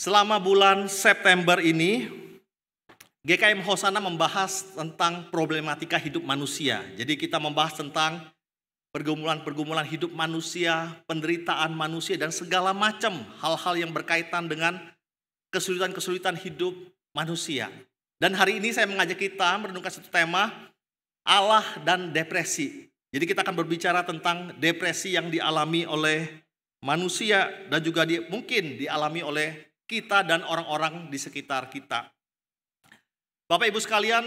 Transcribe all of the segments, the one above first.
Selama bulan September ini, GKM Hosana membahas tentang problematika hidup manusia. Jadi kita membahas tentang pergumulan-pergumulan hidup manusia, penderitaan manusia, dan segala macam hal-hal yang berkaitan dengan kesulitan-kesulitan hidup manusia. Dan hari ini saya mengajak kita merenungkan satu tema, Allah dan depresi. Jadi kita akan berbicara tentang depresi yang dialami oleh manusia dan juga mungkin dialami oleh kita dan orang-orang di sekitar kita. Bapak Ibu sekalian,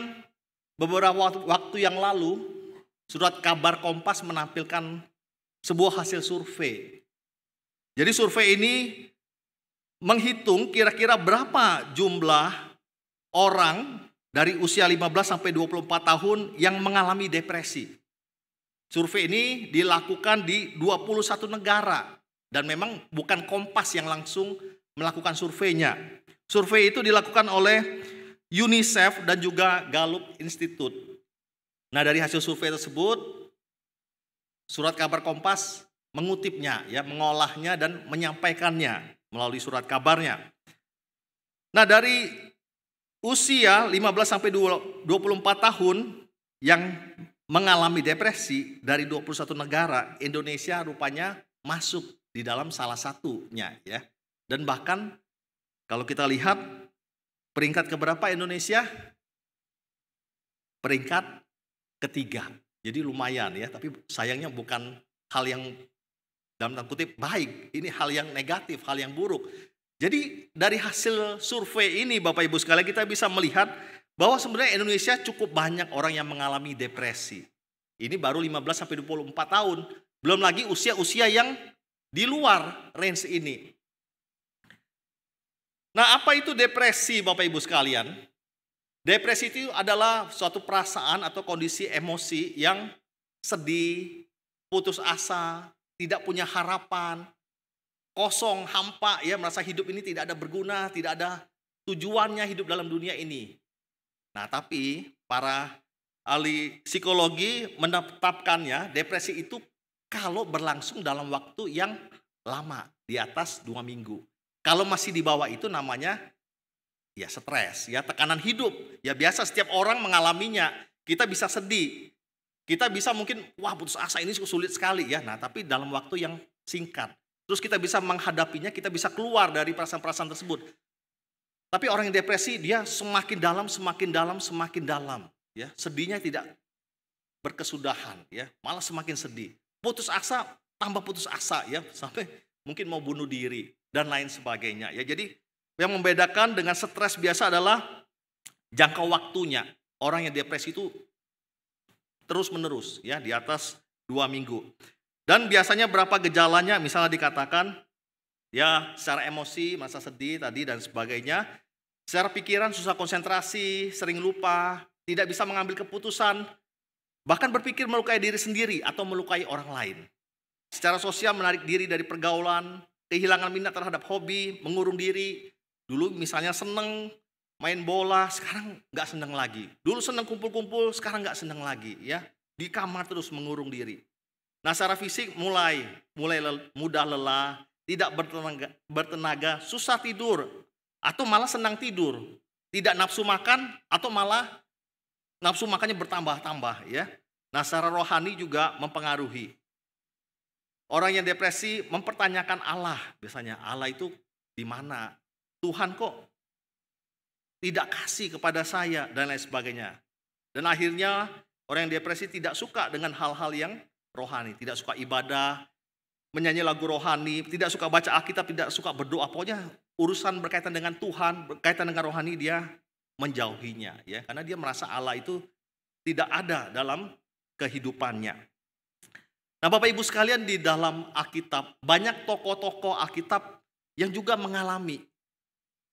beberapa waktu yang lalu, surat kabar Kompas menampilkan sebuah hasil survei. Jadi survei ini menghitung kira-kira berapa jumlah orang dari usia 15 sampai 24 tahun yang mengalami depresi. Survei ini dilakukan di 21 negara dan memang bukan Kompas yang langsung melakukan surveinya. Survei itu dilakukan oleh UNICEF dan juga Gallup Institute. Nah, dari hasil survei tersebut, surat kabar Kompas mengutipnya, mengolahnya dan menyampaikannya melalui surat kabarnya. Nah, dari usia 15 sampai 24 tahun yang mengalami depresi dari 21 negara, Indonesia rupanya masuk di dalam salah satunya, ya. Dan bahkan kalau kita lihat peringkat keberapa Indonesia? Peringkat ketiga. Jadi lumayan ya, tapi sayangnya bukan hal yang dalam tanda kutip baik. Ini hal yang negatif, hal yang buruk. Jadi dari hasil survei ini Bapak Ibu sekalian kita bisa melihat bahwa sebenarnya Indonesia cukup banyak orang yang mengalami depresi. Ini baru 15 sampai 24 tahun. Belum lagi usia-usia yang di luar range ini. Nah, apa itu depresi Bapak Ibu sekalian? Depresi itu adalah suatu perasaan atau kondisi emosi yang sedih, putus asa, tidak punya harapan, kosong, hampa, merasa hidup ini tidak ada berguna, tidak ada tujuannya hidup dalam dunia ini. Nah, tapi para ahli psikologi menetapkannya depresi itu kalau berlangsung dalam waktu yang lama, di atas 2 minggu. Kalau masih di bawah itu namanya stres, tekanan hidup. Biasa setiap orang mengalaminya. Kita bisa sedih. Kita bisa mungkin putus asa ini sulit sekali Nah, tapi dalam waktu yang singkat. Terus kita bisa menghadapinya, kita bisa keluar dari perasaan-perasaan tersebut. Tapi orang yang depresi dia semakin dalam, semakin dalam, semakin dalam, Sedihnya tidak berkesudahan, Malah semakin sedih. Putus asa, tambah putus asa, sampai mungkin mau bunuh diri dan lain sebagainya, Jadi yang membedakan dengan stres biasa adalah jangka waktunya. Orang yang depresi itu terus-menerus, di atas 2 minggu. Dan biasanya berapa gejalanya, misalnya dikatakan, secara emosi, masa sedih tadi dan sebagainya. Secara pikiran susah konsentrasi, sering lupa, tidak bisa mengambil keputusan, bahkan berpikir melukai diri sendiri atau melukai orang lain. Secara sosial menarik diri dari pergaulan, kehilangan minat terhadap hobi, mengurung diri. Dulu misalnya seneng main bola, sekarang nggak seneng lagi. Dulu seneng kumpul-kumpul, sekarang nggak seneng lagi, Di kamar terus mengurung diri. Nah, secara fisik mulai mudah lelah, tidak bertenaga, susah tidur, atau malah senang tidur. Tidak nafsu makan, atau malah nafsu makannya bertambah-tambah, Nah, secara rohani juga mempengaruhi. Orang yang depresi mempertanyakan Allah, biasanya Allah itu di mana? Tuhan kok tidak kasih kepada saya dan lain sebagainya. Dan akhirnya orang yang depresi tidak suka dengan hal-hal yang rohani, tidak suka ibadah, menyanyi lagu rohani, tidak suka baca Alkitab, tidak suka berdoa. Pokoknya urusan berkaitan dengan Tuhan, berkaitan dengan rohani dia menjauhinya, karena dia merasa Allah itu tidak ada dalam kehidupannya. Nah, Bapak Ibu sekalian, di dalam Alkitab banyak tokoh-tokoh Alkitab yang juga mengalami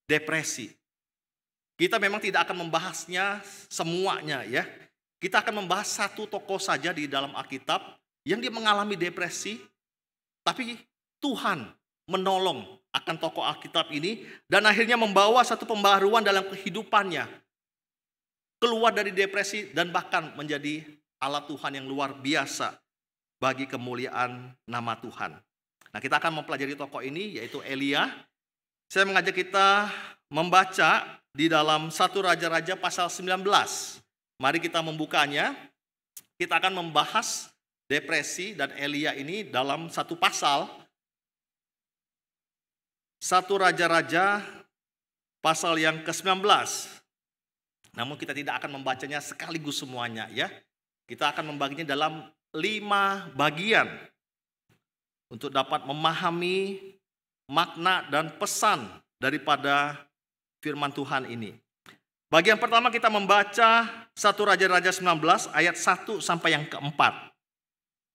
depresi. Kita memang tidak akan membahasnya semuanya, Kita akan membahas satu tokoh saja di dalam Alkitab yang dia mengalami depresi, tapi Tuhan menolong akan tokoh Alkitab ini dan akhirnya membawa satu pembaharuan dalam kehidupannya. Keluar dari depresi dan bahkan menjadi alat Tuhan yang luar biasa bagi kemuliaan nama Tuhan. Nah, kita akan mempelajari tokoh ini yaitu Elia. Saya mengajak kita membaca di dalam 1 Raja-Raja pasal 19. Mari kita membukanya. Kita akan membahas depresi dan Elia ini dalam satu pasal. 1 Raja-Raja pasal yang ke-19. Namun kita tidak akan membacanya sekaligus semuanya ya. Kita akan membaginya dalam 5 bagian untuk dapat memahami makna dan pesan daripada firman Tuhan ini. Bagian pertama kita membaca 1 Raja-Raja 19 ayat 1 sampai yang keempat.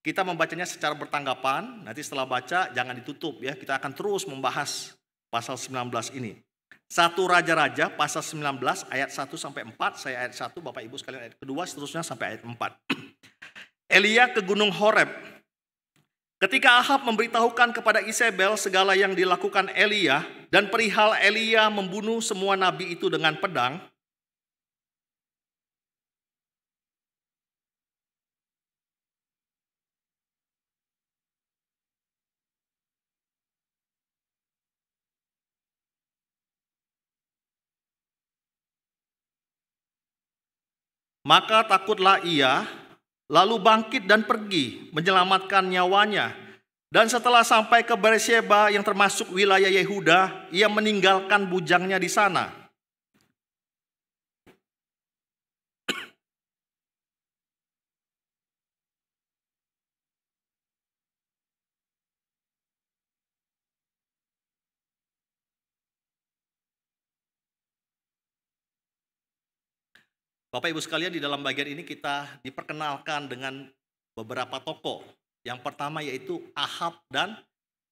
Kita membacanya secara bertanggapan, nanti setelah baca jangan ditutup ya. Kita akan terus membahas pasal 19 ini. 1 Raja-Raja pasal 19 ayat 1 sampai 4, saya ayat 1, Bapak Ibu sekalian ayat kedua, seterusnya sampai ayat 4. Elia ke Gunung Horeb. Ketika Ahab memberitahukan kepada Isabel segala yang dilakukan Elia dan perihal Elia membunuh semua nabi itu dengan pedang, maka takutlah ia, lalu bangkit dan pergi menyelamatkan nyawanya. Dan setelah sampai ke Beersheba yang termasuk wilayah Yehuda, ia meninggalkan bujangnya di sana. Bapak Ibu sekalian, di dalam bagian ini kita diperkenalkan dengan beberapa tokoh. Yang pertama yaitu Ahab dan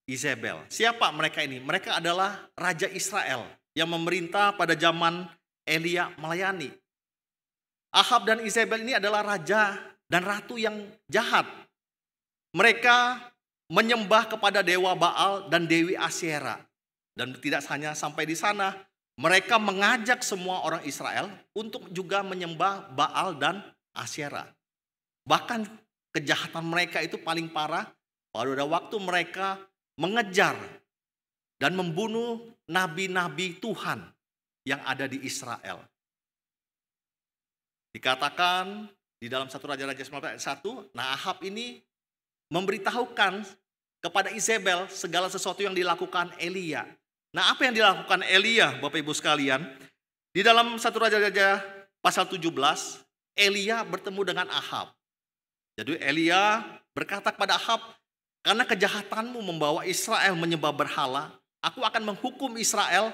Isabel. Siapa mereka ini? Mereka adalah Raja Israel yang memerintah pada zaman Elia melayani. Ahab dan Isabel ini adalah raja dan ratu yang jahat. Mereka menyembah kepada dewa Baal dan Dewi Asyera. Dan tidak hanya sampai di sana, mereka mengajak semua orang Israel untuk juga menyembah Baal dan Asyera. Bahkan kejahatan mereka itu paling parah pada waktu mereka mengejar dan membunuh nabi-nabi Tuhan yang ada di Israel. Dikatakan di dalam 1 Raja-Raja 19 ayat 1, nah Ahab ini memberitahukan kepada Isabel segala sesuatu yang dilakukan Elia. Nah, apa yang dilakukan Elia, Bapak Ibu sekalian? Di dalam 1 Raja-Raja pasal 17, Elia bertemu dengan Ahab. Jadi Elia berkata kepada Ahab, karena kejahatanmu membawa Israel menyembah berhala, aku akan menghukum Israel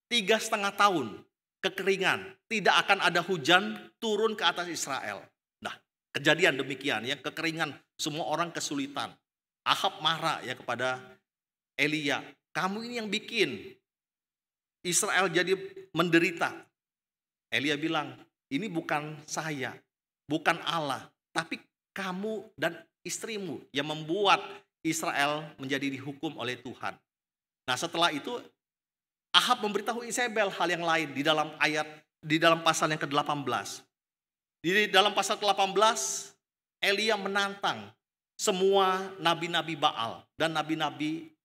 3,5 tahun kekeringan. Tidak akan ada hujan turun ke atas Israel. Nah, kejadian demikian ya, kekeringan, semua orang kesulitan. Ahab marah ya kepada Elia. Kamu ini yang bikin Israel jadi menderita. Elia bilang, ini bukan saya, bukan Allah, tapi kamu dan istrimu yang membuat Israel menjadi dihukum oleh Tuhan. Nah, setelah itu Ahab memberitahu Isabel hal yang lain di dalam pasal yang ke-18. Di dalam pasal ke-18 Elia menantang semua nabi-nabi Baal dan nabi-nabi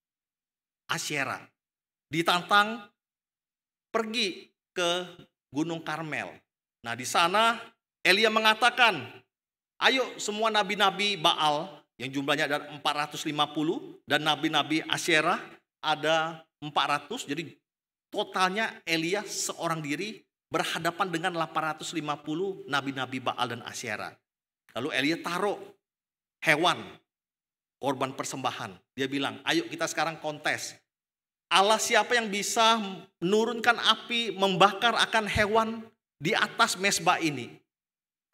Asyera. Ditantang pergi ke Gunung Karmel. Nah, di sana Elia mengatakan, ayo semua nabi-nabi Baal yang jumlahnya ada 450 dan nabi-nabi Asyera ada 400. Jadi totalnya Elia seorang diri berhadapan dengan 850 nabi-nabi Baal dan Asyera. Lalu Elia taruh hewan korban persembahan. Dia bilang, ayo kita sekarang kontes. Allah siapa yang bisa menurunkan api membakar akan hewan di atas mezbah ini.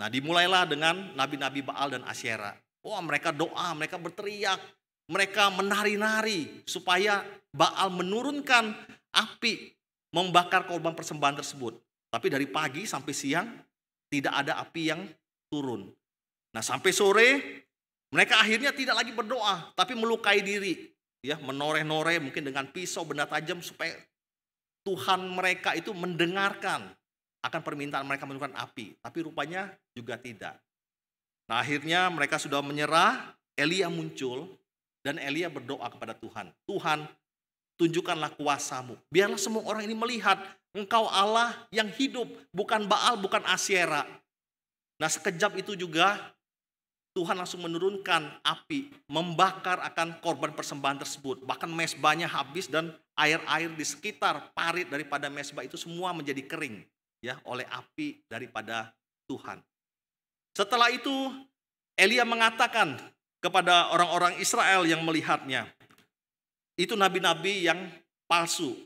Nah, dimulailah dengan nabi-nabi Baal dan Asyera. Wah, mereka doa, mereka berteriak, mereka menari-nari supaya Baal menurunkan api membakar korban persembahan tersebut. Tapi dari pagi sampai siang tidak ada api yang turun. Nah, sampai sore mereka akhirnya tidak lagi berdoa, tapi melukai diri. Ya, menoreh-noreh mungkin dengan pisau benda tajam supaya Tuhan mereka itu mendengarkan akan permintaan mereka menurunkan api. Tapi rupanya juga tidak. Nah, akhirnya mereka sudah menyerah, Elia muncul dan Elia berdoa kepada Tuhan. Tuhan, tunjukkanlah kuasamu. Biarlah semua orang ini melihat engkau Allah yang hidup, bukan Baal, bukan Asyera. Nah sekejap itu juga Tuhan langsung menurunkan api, membakar akan korban persembahan tersebut. Bahkan mezbahnya habis dan air-air di sekitar parit daripada mezbah itu semua menjadi kering ya oleh api daripada Tuhan. Setelah itu Elia mengatakan kepada orang-orang Israel yang melihatnya, itu nabi-nabi yang palsu.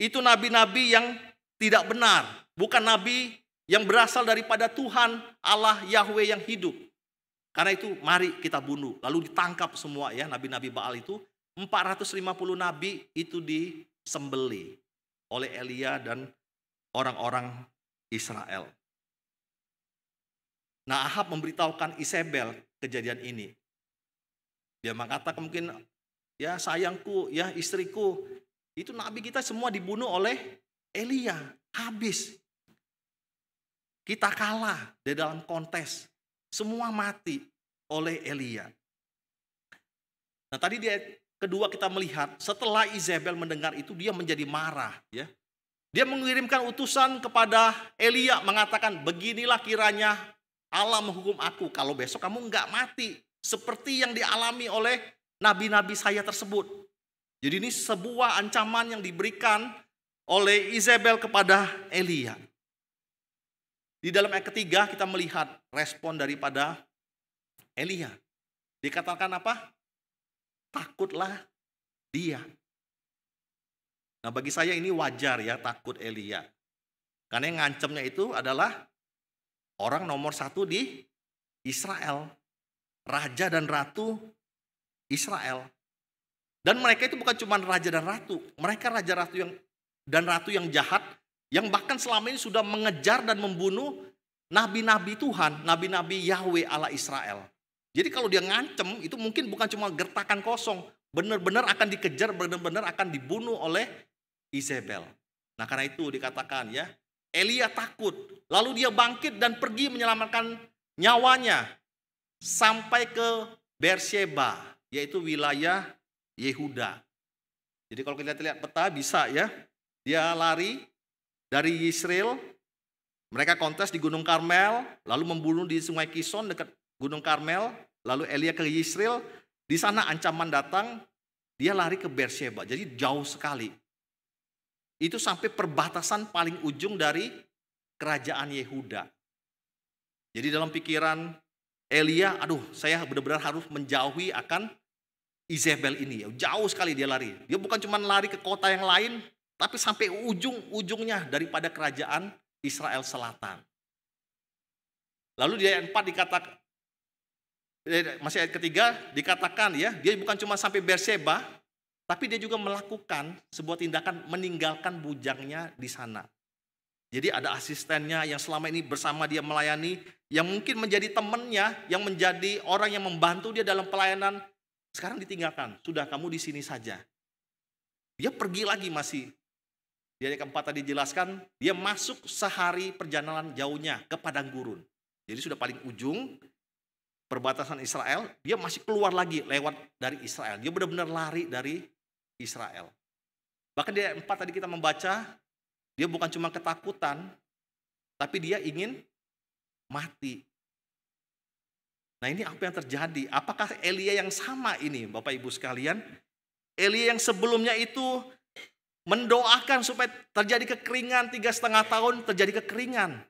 Itu nabi-nabi yang tidak benar. Bukan nabi yang berasal daripada Tuhan Allah Yahweh yang hidup. Karena itu mari kita bunuh. Lalu ditangkap semua ya nabi-nabi Baal itu. 450 nabi itu disembelih oleh Elia dan orang-orang Israel. Nah Ahab memberitahukan Isabel kejadian ini. Dia mengatakan mungkin ya sayangku, ya istriku. Itu nabi kita semua dibunuh oleh Elia. Habis. Kita kalah di dalam kontes. Semua mati oleh Elia. Nah tadi di ayat kedua kita melihat setelah Isabel mendengar itu dia menjadi marah. Ya. Dia mengirimkan utusan kepada Elia mengatakan beginilah kiranya Allah menghukum aku kalau besok kamu enggak mati. Seperti yang dialami oleh nabi-nabi saya tersebut. Jadi ini sebuah ancaman yang diberikan oleh Isabel kepada Elia. Di dalam ayat ketiga kita melihat respon daripada Elia. Dikatakan apa? Takutlah dia. Nah bagi saya ini wajar ya takut Elia. Karena yang ngancamnya itu adalah orang nomor satu di Israel. Raja dan ratu Israel. Dan mereka itu bukan cuma raja dan ratu. Mereka raja-ratu dan ratu yang jahat. Yang bahkan selama ini sudah mengejar dan membunuh nabi-nabi Tuhan. Nabi-nabi Yahweh Allah Israel. Jadi kalau dia ngancem itu mungkin bukan cuma gertakan kosong. Benar-benar akan dikejar, benar-benar akan dibunuh oleh Isabel. Nah karena itu dikatakan ya. Elia takut. Lalu dia bangkit dan pergi menyelamatkan nyawanya. Sampai ke Beersheba, yaitu wilayah Yehuda. Jadi kalau kita lihat peta bisa ya. Dia lari dari Yisrael, mereka kontes di Gunung Karmel, lalu membunuh di Sungai Kison dekat Gunung Karmel, lalu Elia ke Yisrael, di sana ancaman datang, dia lari ke Beersheba, jadi jauh sekali. Itu sampai perbatasan paling ujung dari kerajaan Yehuda. Jadi dalam pikiran Elia, aduh saya benar-benar harus menjauhi akan Isabel ini. Jauh sekali dia lari. Dia bukan cuma lari ke kota yang lain, tapi sampai ujung-ujungnya daripada kerajaan Israel Selatan. Lalu di ayat 4 dikatakan, masih ayat ketiga dikatakan ya, dia bukan cuma sampai Beersheba, tapi dia juga melakukan sebuah tindakan meninggalkan bujangnya di sana. Jadi ada asistennya yang selama ini bersama dia melayani, yang mungkin menjadi temannya, yang menjadi orang yang membantu dia dalam pelayanan, sekarang ditinggalkan. Sudah kamu di sini saja. Dia pergi lagi masih. Di ayat keempat tadi dijelaskan, dia masuk sehari perjalanan jauhnya ke padang gurun. Jadi sudah paling ujung perbatasan Israel, dia masih keluar lagi lewat dari Israel. Dia benar-benar lari dari Israel. Bahkan di ayat 4 tadi kita membaca, dia bukan cuma ketakutan, tapi dia ingin mati. Nah ini apa yang terjadi? Apakah Elia yang sama ini Bapak Ibu sekalian? Elia yang sebelumnya itu mendoakan supaya terjadi kekeringan 3,5 tahun, terjadi kekeringan.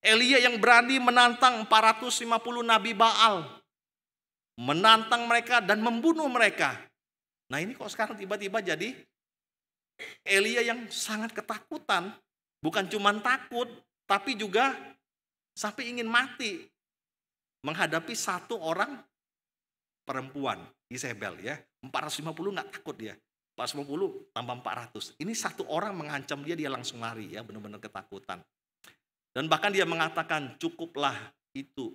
Elia yang berani menantang 450 nabi Baal. Menantang mereka dan membunuh mereka. Nah ini kok sekarang tiba-tiba jadi Elia yang sangat ketakutan. Bukan cuma takut, tapi juga sampai ingin mati. Menghadapi satu orang perempuan, Isabel ya. 450 nggak takut dia. 450 tambah 400. Ini satu orang mengancam dia langsung lari ya, benar-benar ketakutan. Dan bahkan dia mengatakan cukuplah itu.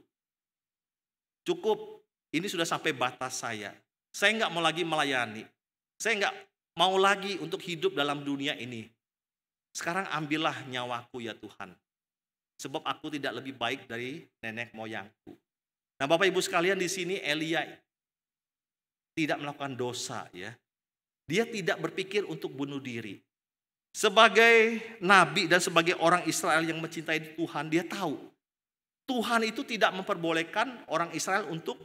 Cukup, ini sudah sampai batas saya. Saya nggak mau lagi melayani. Saya nggak mau lagi untuk hidup dalam dunia ini. Sekarang ambillah nyawaku ya Tuhan. Sebab aku tidak lebih baik dari nenek moyangku. Nah Bapak Ibu sekalian di sini Elia tidak melakukan dosa ya. Dia tidak berpikir untuk bunuh diri. Sebagai nabi dan sebagai orang Israel yang mencintai Tuhan, dia tahu Tuhan itu tidak memperbolehkan orang Israel untuk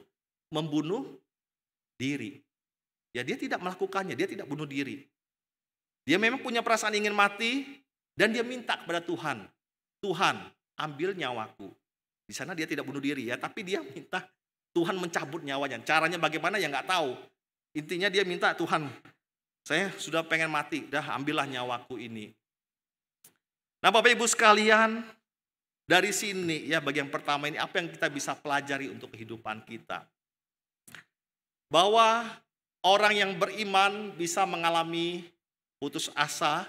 membunuh diri. Ya, dia tidak melakukannya, dia tidak bunuh diri. Dia memang punya perasaan ingin mati dan dia minta kepada Tuhan, Tuhan, ambil nyawaku. Di sana dia tidak bunuh diri ya, tapi dia minta Tuhan mencabut nyawanya. Caranya bagaimana ya nggak tahu. Intinya dia minta, Tuhan, saya sudah pengen mati, dah ambillah nyawaku ini. Nah, Bapak Ibu sekalian, dari sini ya bagian pertama ini apa yang kita bisa pelajari untuk kehidupan kita. Bahwa orang yang beriman bisa mengalami putus asa,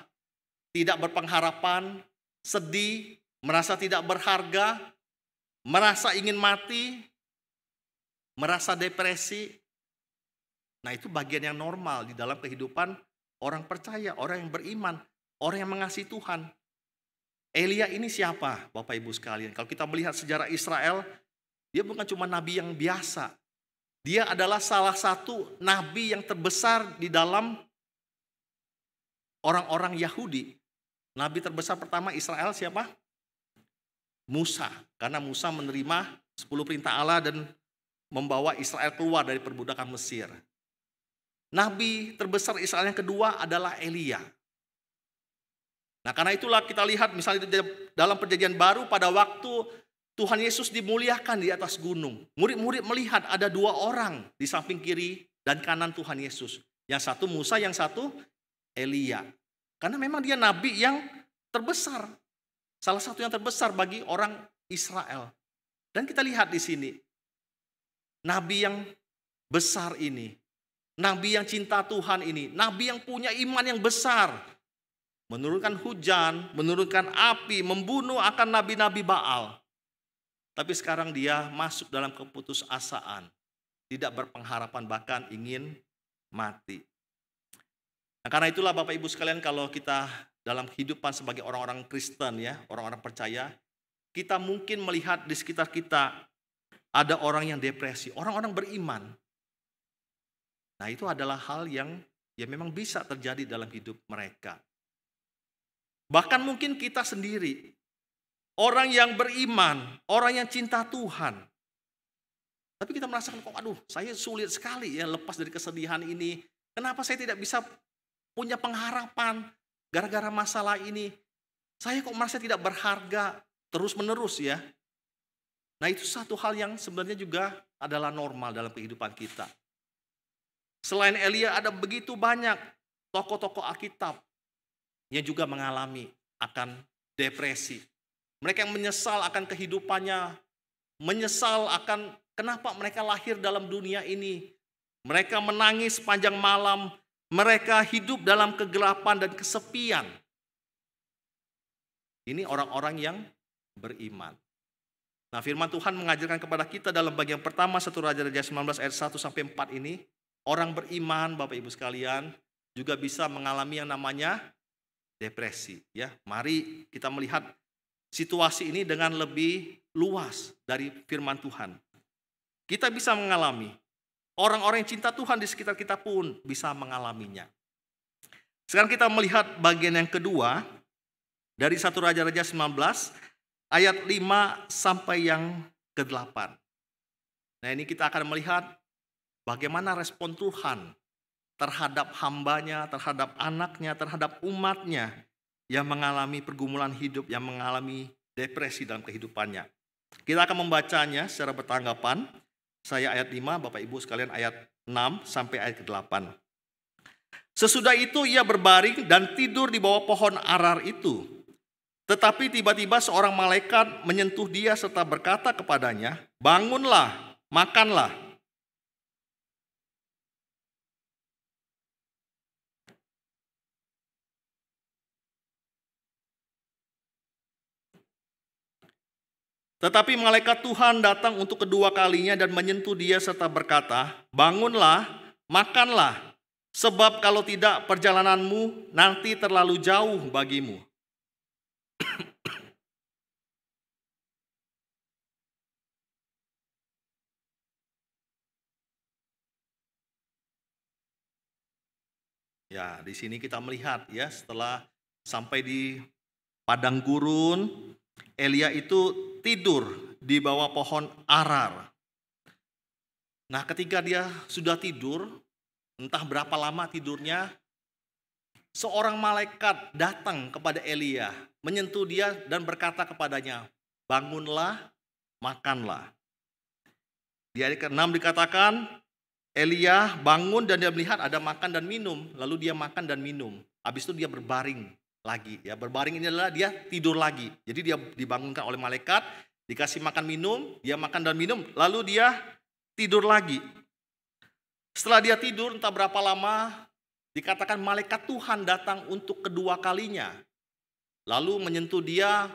tidak berpengharapan, sedih, merasa tidak berharga, merasa ingin mati, merasa depresi. Nah, itu bagian yang normal di dalam kehidupan orang percaya, orang yang beriman, orang yang mengasihi Tuhan. Elia ini siapa, Bapak Ibu sekalian? Kalau kita melihat sejarah Israel, dia bukan cuma nabi yang biasa. Dia adalah salah satu nabi yang terbesar di dalam orang-orang Yahudi. Nabi terbesar pertama Israel siapa? Musa. Karena Musa menerima 10 perintah Allah dan membawa Israel keluar dari perbudakan Mesir. Nabi terbesar Israel yang kedua adalah Elia. Nah, karena itulah kita lihat misalnya dalam perjanjian baru pada waktu Tuhan Yesus dimuliakan di atas gunung. Murid-murid melihat ada 2 orang di samping kiri dan kanan Tuhan Yesus. Yang satu Musa, yang satu Elia. Karena memang dia nabi yang terbesar. Salah satu yang terbesar bagi orang Israel. Dan kita lihat di sini. Nabi yang besar ini. Nabi yang cinta Tuhan ini. Nabi yang punya iman yang besar. Menurunkan hujan, menurunkan api, membunuh akan nabi-nabi Baal. Tapi sekarang dia masuk dalam keputusasaan. Tidak berpengharapan, bahkan ingin mati. Nah, karena itulah Bapak Ibu sekalian, kalau kita dalam kehidupan sebagai orang-orang Kristen ya, orang-orang percaya, kita mungkin melihat di sekitar kita ada orang yang depresi, orang-orang beriman. Nah, itu adalah hal yang memang bisa terjadi dalam hidup mereka. Bahkan mungkin kita sendiri, orang yang beriman, orang yang cinta Tuhan. Tapi kita merasakan kok aduh, saya sulit sekali ya lepas dari kesedihan ini. Kenapa saya tidak bisa punya pengharapan gara-gara masalah ini? Saya kok merasa tidak berharga terus-menerus ya. Nah, itu satu hal yang sebenarnya juga adalah normal dalam kehidupan kita. Selain Elia ada begitu banyak tokoh-tokoh Alkitab yang juga mengalami akan depresi. Mereka yang menyesal akan kehidupannya, menyesal akan kenapa mereka lahir dalam dunia ini. Mereka menangis sepanjang malam, mereka hidup dalam kegelapan dan kesepian. Ini orang-orang yang beriman. Nah, firman Tuhan mengajarkan kepada kita dalam bagian pertama 1 Raja-Raja 19 ayat 1 sampai 4 ini, orang beriman Bapak Ibu sekalian juga bisa mengalami yang namanya depresi, ya. Mari kita melihat situasi ini dengan lebih luas dari firman Tuhan. Kita bisa mengalami, orang-orang yang cinta Tuhan di sekitar kita pun bisa mengalaminya. Sekarang kita melihat bagian yang kedua dari 1 Raja-Raja 19 ayat 5 sampai yang ke-8. Nah, ini kita akan melihat bagaimana respon Tuhan terhadap hambanya, terhadap anaknya, terhadap umatnya yang mengalami pergumulan hidup, yang mengalami depresi dalam kehidupannya. Kita akan membacanya secara bertanggapan. Saya ayat 5, Bapak Ibu sekalian ayat 6 sampai ayat ke-8. Sesudah itu ia berbaring dan tidur di bawah pohon arar itu. Tetapi tiba-tiba seorang malaikat menyentuh dia serta berkata kepadanya, "Bangunlah, makanlah." Tetapi malaikat Tuhan datang untuk kedua kalinya dan menyentuh dia serta berkata, "Bangunlah, makanlah, sebab kalau tidak perjalananmu nanti terlalu jauh bagimu." Ya, di sini kita melihat ya, setelah sampai di padang gurun, Elia itu tidur di bawah pohon arar. Nah, ketika dia sudah tidur, entah berapa lama tidurnya, seorang malaikat datang kepada Elia, menyentuh dia dan berkata kepadanya, "Bangunlah, makanlah." Di ayat ke-6 dikatakan, Elia bangun dan dia melihat ada makan dan minum, lalu dia makan dan minum. Habis itu dia berbaring lagi. Ya, berbaring ini adalah dia tidur lagi. Jadi dia dibangunkan oleh malaikat, dikasih makan minum, dia makan dan minum, lalu dia tidur lagi. Setelah dia tidur entah berapa lama, dikatakan malaikat Tuhan datang untuk kedua kalinya. Lalu menyentuh dia,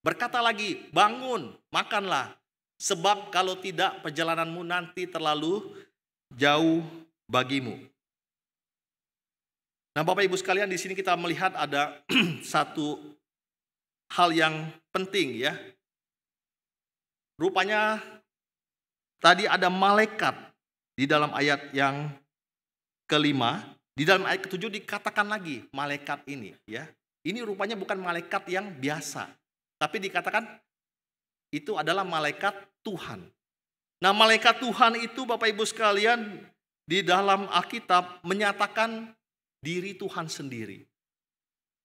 berkata lagi, "Bangun, makanlah. Sebab kalau tidak perjalananmu nanti terlalu jauh bagimu." Nah, Bapak Ibu sekalian, di sini kita melihat ada satu hal yang penting ya. Rupanya tadi ada malaikat di dalam ayat yang kelima, di dalam ayat ketujuh dikatakan lagi malaikat ini ya. Ini rupanya bukan malaikat yang biasa, tapi dikatakan itu adalah malaikat Tuhan. Nah, malaikat Tuhan itu Bapak Ibu sekalian di dalam Alkitab menyatakan diri Tuhan sendiri.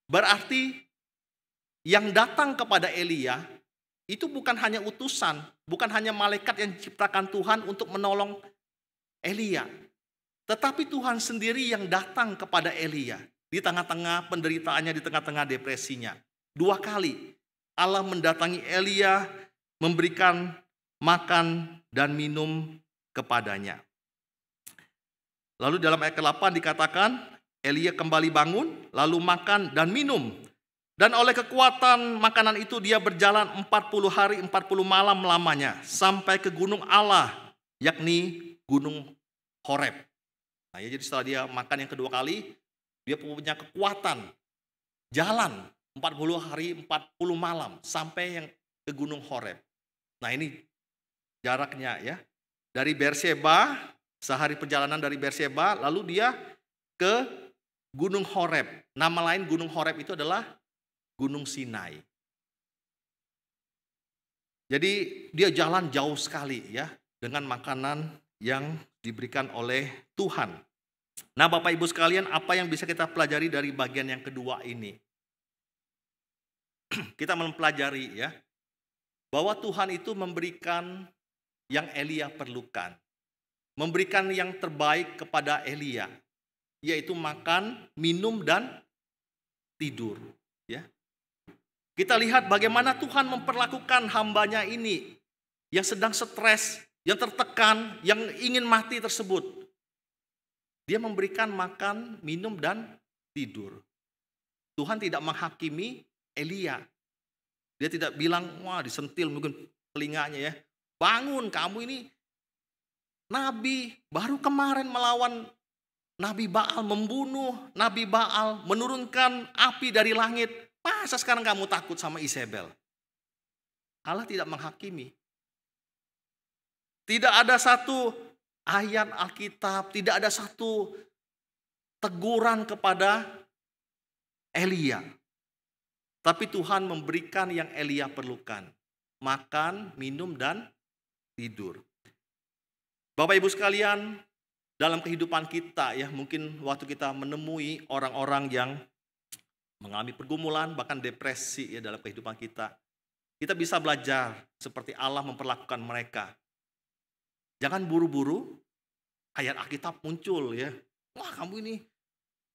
Berarti yang datang kepada Elia itu bukan hanya utusan, bukan hanya malaikat yang diciptakan Tuhan untuk menolong Elia. Tetapi Tuhan sendiri yang datang kepada Elia di tengah-tengah penderitaannya, di tengah-tengah depresinya. 2 kali Allah mendatangi Elia, memberikan makan dan minum kepadanya. Lalu dalam ayat ke-8 dikatakan, Elia kembali bangun, lalu makan dan minum. Dan oleh kekuatan makanan itu dia berjalan 40 hari 40 malam lamanya sampai ke gunung Allah, yakni gunung Horeb. Nah, ya, jadi setelah dia makan yang kedua kali, dia punya kekuatan jalan 40 hari 40 malam sampai yang ke gunung Horeb. Nah, ini jaraknya ya. Dari Berseba, sehari perjalanan dari Berseba, lalu dia ke gunung Horeb. Nama lain gunung Horeb itu adalah Gunung Sinai. Jadi dia jalan jauh sekali ya dengan makanan yang diberikan oleh Tuhan. Nah, Bapak Ibu sekalian, apa yang bisa kita pelajari dari bagian yang kedua ini? Kita mempelajari ya bahwa Tuhan itu memberikan yang Elia perlukan. Memberikan yang terbaik kepada Elia, yaitu makan, minum dan tidur, ya. Kita lihat bagaimana Tuhan memperlakukan hambanya ini yang sedang stres, yang tertekan, yang ingin mati tersebut. Dia memberikan makan, minum, dan tidur. Tuhan tidak menghakimi Elia. Dia tidak bilang, wah disentil mungkin telinganya ya. Bangun, kamu ini nabi, baru kemarin melawan Nabi Baal, membunuh Nabi Baal, menurunkan api dari langit. Masa sekarang kamu takut sama Isabel? Allah tidak menghakimi. Tidak ada satu ayat Alkitab, tidak ada satu teguran kepada Elia. Tapi Tuhan memberikan yang Elia perlukan. Makan, minum, dan tidur. Bapak Ibu sekalian, dalam kehidupan kita ya, mungkin waktu kita menemui orang-orang yang mengalami pergumulan, bahkan depresi ya dalam kehidupan kita. Kita bisa belajar seperti Allah memperlakukan mereka. Jangan buru-buru ayat Alkitab muncul ya. Wah, kamu ini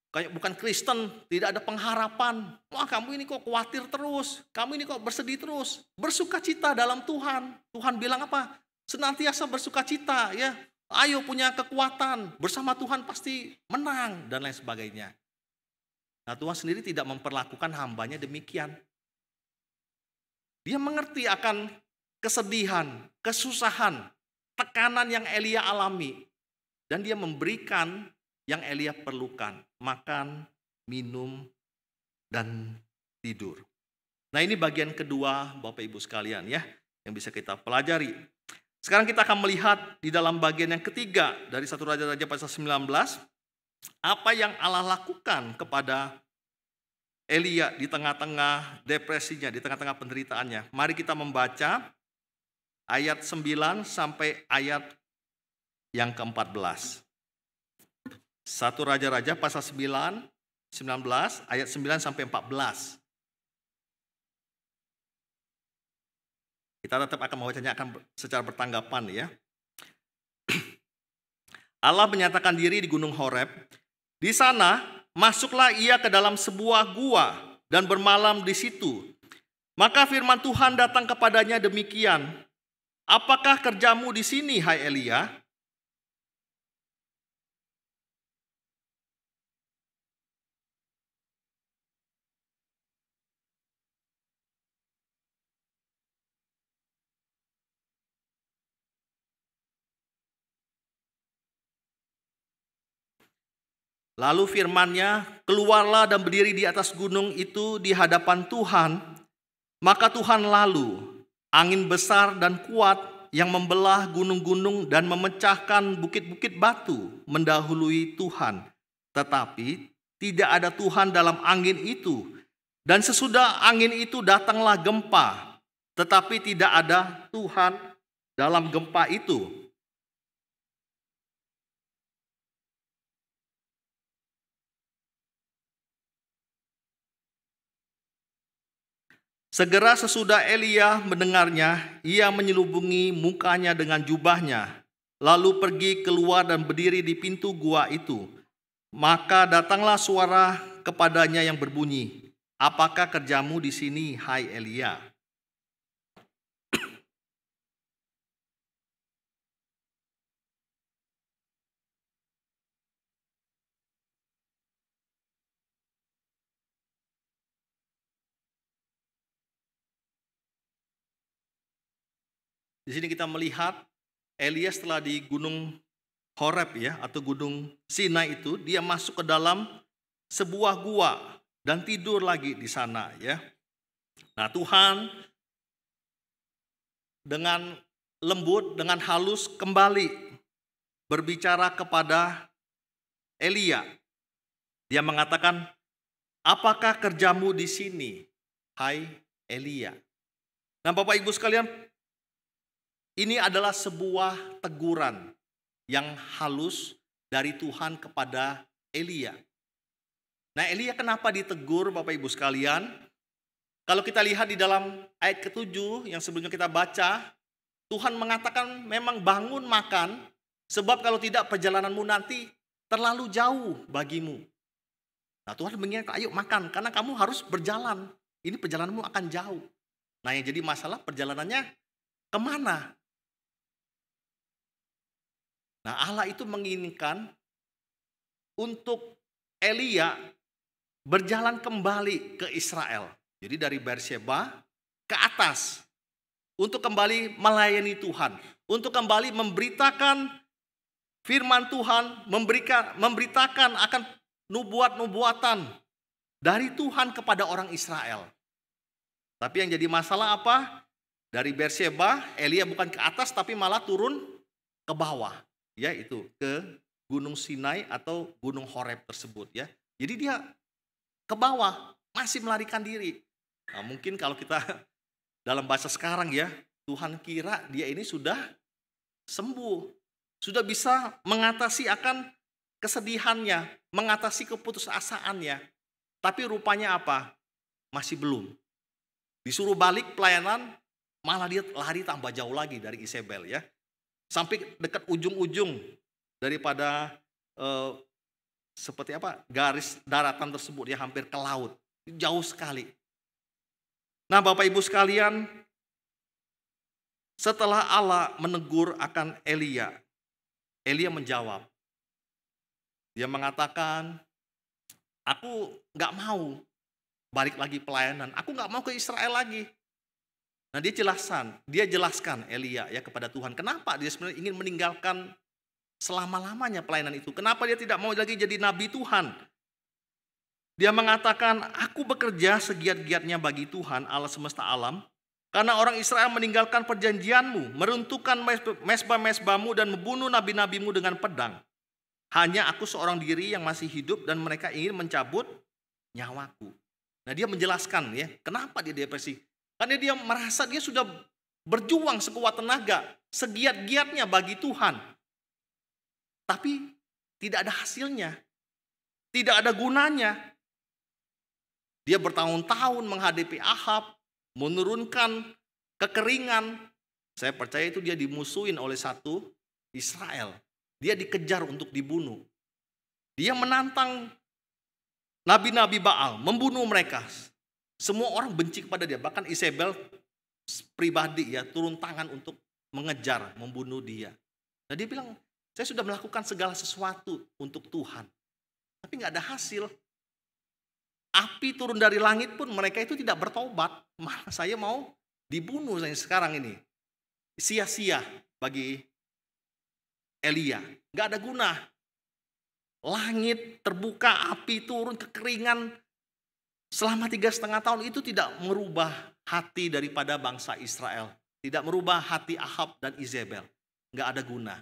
kayak bukan Kristen, tidak ada pengharapan. Wah, kamu ini kok khawatir terus. Kamu ini kok bersedih terus. Bersukacita dalam Tuhan. Tuhan bilang apa? Senantiasa bersukacita ya. Ayo punya kekuatan. Bersama Tuhan pasti menang dan lain sebagainya. Nah, Tuhan sendiri tidak memperlakukan hambanya demikian. Dia mengerti akan kesedihan, kesusahan, tekanan yang Elia alami. Dan dia memberikan yang Elia perlukan. Makan, minum, dan tidur. Nah, ini bagian kedua Bapak Ibu sekalian ya, yang bisa kita pelajari. Sekarang kita akan melihat di dalam bagian yang ketiga dari 1 Raja-Raja pasal 19. Apa yang Allah lakukan kepada Elia di tengah-tengah depresinya, di tengah-tengah penderitaannya? Mari kita membaca ayat 9 sampai ayat yang ke-14. 1 Raja-Raja pasal 19 ayat 9 sampai 14. Kita tetap akan membacanya secara bertanggapan ya. Allah menyatakan diri di Gunung Horeb. Di sana masuklah ia ke dalam sebuah gua dan bermalam di situ. Maka firman Tuhan datang kepadanya demikian, apakah kerjamu di sini, hai Elia? Lalu firman-Nya, keluarlah dan berdiri di atas gunung itu di hadapan Tuhan. Maka Tuhan lalu, angin besar dan kuat yang membelah gunung-gunung dan memecahkan bukit-bukit batu mendahului Tuhan. Tetapi tidak ada Tuhan dalam angin itu. Dan sesudah angin itu datanglah gempa, tetapi tidak ada Tuhan dalam gempa itu. Segera sesudah Elia mendengarnya, ia menyelubungi mukanya dengan jubahnya, lalu pergi keluar dan berdiri di pintu gua itu. Maka datanglah suara kepadanya yang berbunyi, apakah kerjamu di sini, hai Elia? Di sini kita melihat Elia setelah di Gunung Horeb ya, atau Gunung Sinai itu, dia masuk ke dalam sebuah gua dan tidur lagi di sana ya. Nah, Tuhan dengan lembut, dengan halus kembali berbicara kepada Elia. Dia mengatakan, apakah kerjamu di sini, hai Elia? Nah, Bapak Ibu sekalian, ini adalah sebuah teguran yang halus dari Tuhan kepada Elia. Nah, Elia kenapa ditegur, Bapak Ibu sekalian? Kalau kita lihat di dalam ayat ke-7 yang sebelumnya kita baca, Tuhan mengatakan memang bangun makan, sebab kalau tidak perjalananmu nanti terlalu jauh bagimu. Nah, Tuhan mengingatkan, ayo makan, karena kamu harus berjalan. Ini perjalananmu akan jauh. Nah, yang jadi masalah perjalanannya kemana? Nah, Allah itu menginginkan untuk Elia berjalan kembali ke Israel. Jadi dari Beersheba ke atas untuk kembali melayani Tuhan, untuk kembali memberitakan firman Tuhan, memberitakan akan nubuat-nubuatan dari Tuhan kepada orang Israel. Tapi yang jadi masalah apa? Dari Beersheba, Elia bukan ke atas tapi malah turun ke bawah. Ya, itu ke Gunung Sinai atau Gunung Horeb tersebut ya. Jadi dia ke bawah, masih melarikan diri. Nah, mungkin kalau kita dalam bahasa sekarang ya, Tuhan kira dia ini sudah sembuh, sudah bisa mengatasi akan kesedihannya, mengatasi keputusasaannya. Tapi rupanya apa? Masih belum. Disuruh balik pelayanan, malah dia lari tambah jauh lagi dari Isabel ya. Sampai dekat ujung-ujung daripada seperti apa garis daratan tersebut ya, hampir ke laut, jauh sekali. Nah, Bapak Ibu sekalian, setelah Allah menegur akan Elia, Elia menjawab. Dia mengatakan, aku nggak mau balik lagi pelayanan, aku nggak mau ke Israel lagi. Nah, dia jelaskan Elia ya kepada Tuhan, kenapa dia sebenarnya ingin meninggalkan selama-lamanya pelayanan itu. Kenapa dia tidak mau lagi jadi nabi Tuhan? Dia mengatakan, aku bekerja segiat-giatnya bagi Tuhan Allah semesta alam, karena orang Israel meninggalkan perjanjianmu, meruntuhkan mesbah-mesbahmu dan membunuh nabi-nabimu dengan pedang. Hanya aku seorang diri yang masih hidup dan mereka ingin mencabut nyawaku. Nah, dia menjelaskan ya, kenapa dia depresi. Karena dia merasa dia sudah berjuang sekuat tenaga, segiat-giatnya bagi Tuhan. Tapi tidak ada hasilnya, tidak ada gunanya. Dia bertahun-tahun menghadapi Ahab, menurunkan kekeringan. Saya percaya itu dia dimusuhin oleh satu Israel. Dia dikejar untuk dibunuh. Dia menantang nabi-nabi Baal, membunuh mereka. Semua orang benci kepada dia. Bahkan Isabel pribadi ya turun tangan untuk mengejar, membunuh dia. Nah, dia bilang, saya sudah melakukan segala sesuatu untuk Tuhan. Tapi nggak ada hasil. Api turun dari langit pun mereka itu tidak bertobat. Malah saya mau dibunuh sekarang ini. Sia-sia bagi Elia. Nggak ada guna. Langit terbuka, api turun, kekeringan. Selama 3,5 tahun itu tidak merubah hati daripada bangsa Israel. Tidak merubah hati Ahab dan Isabel. Nggak ada guna.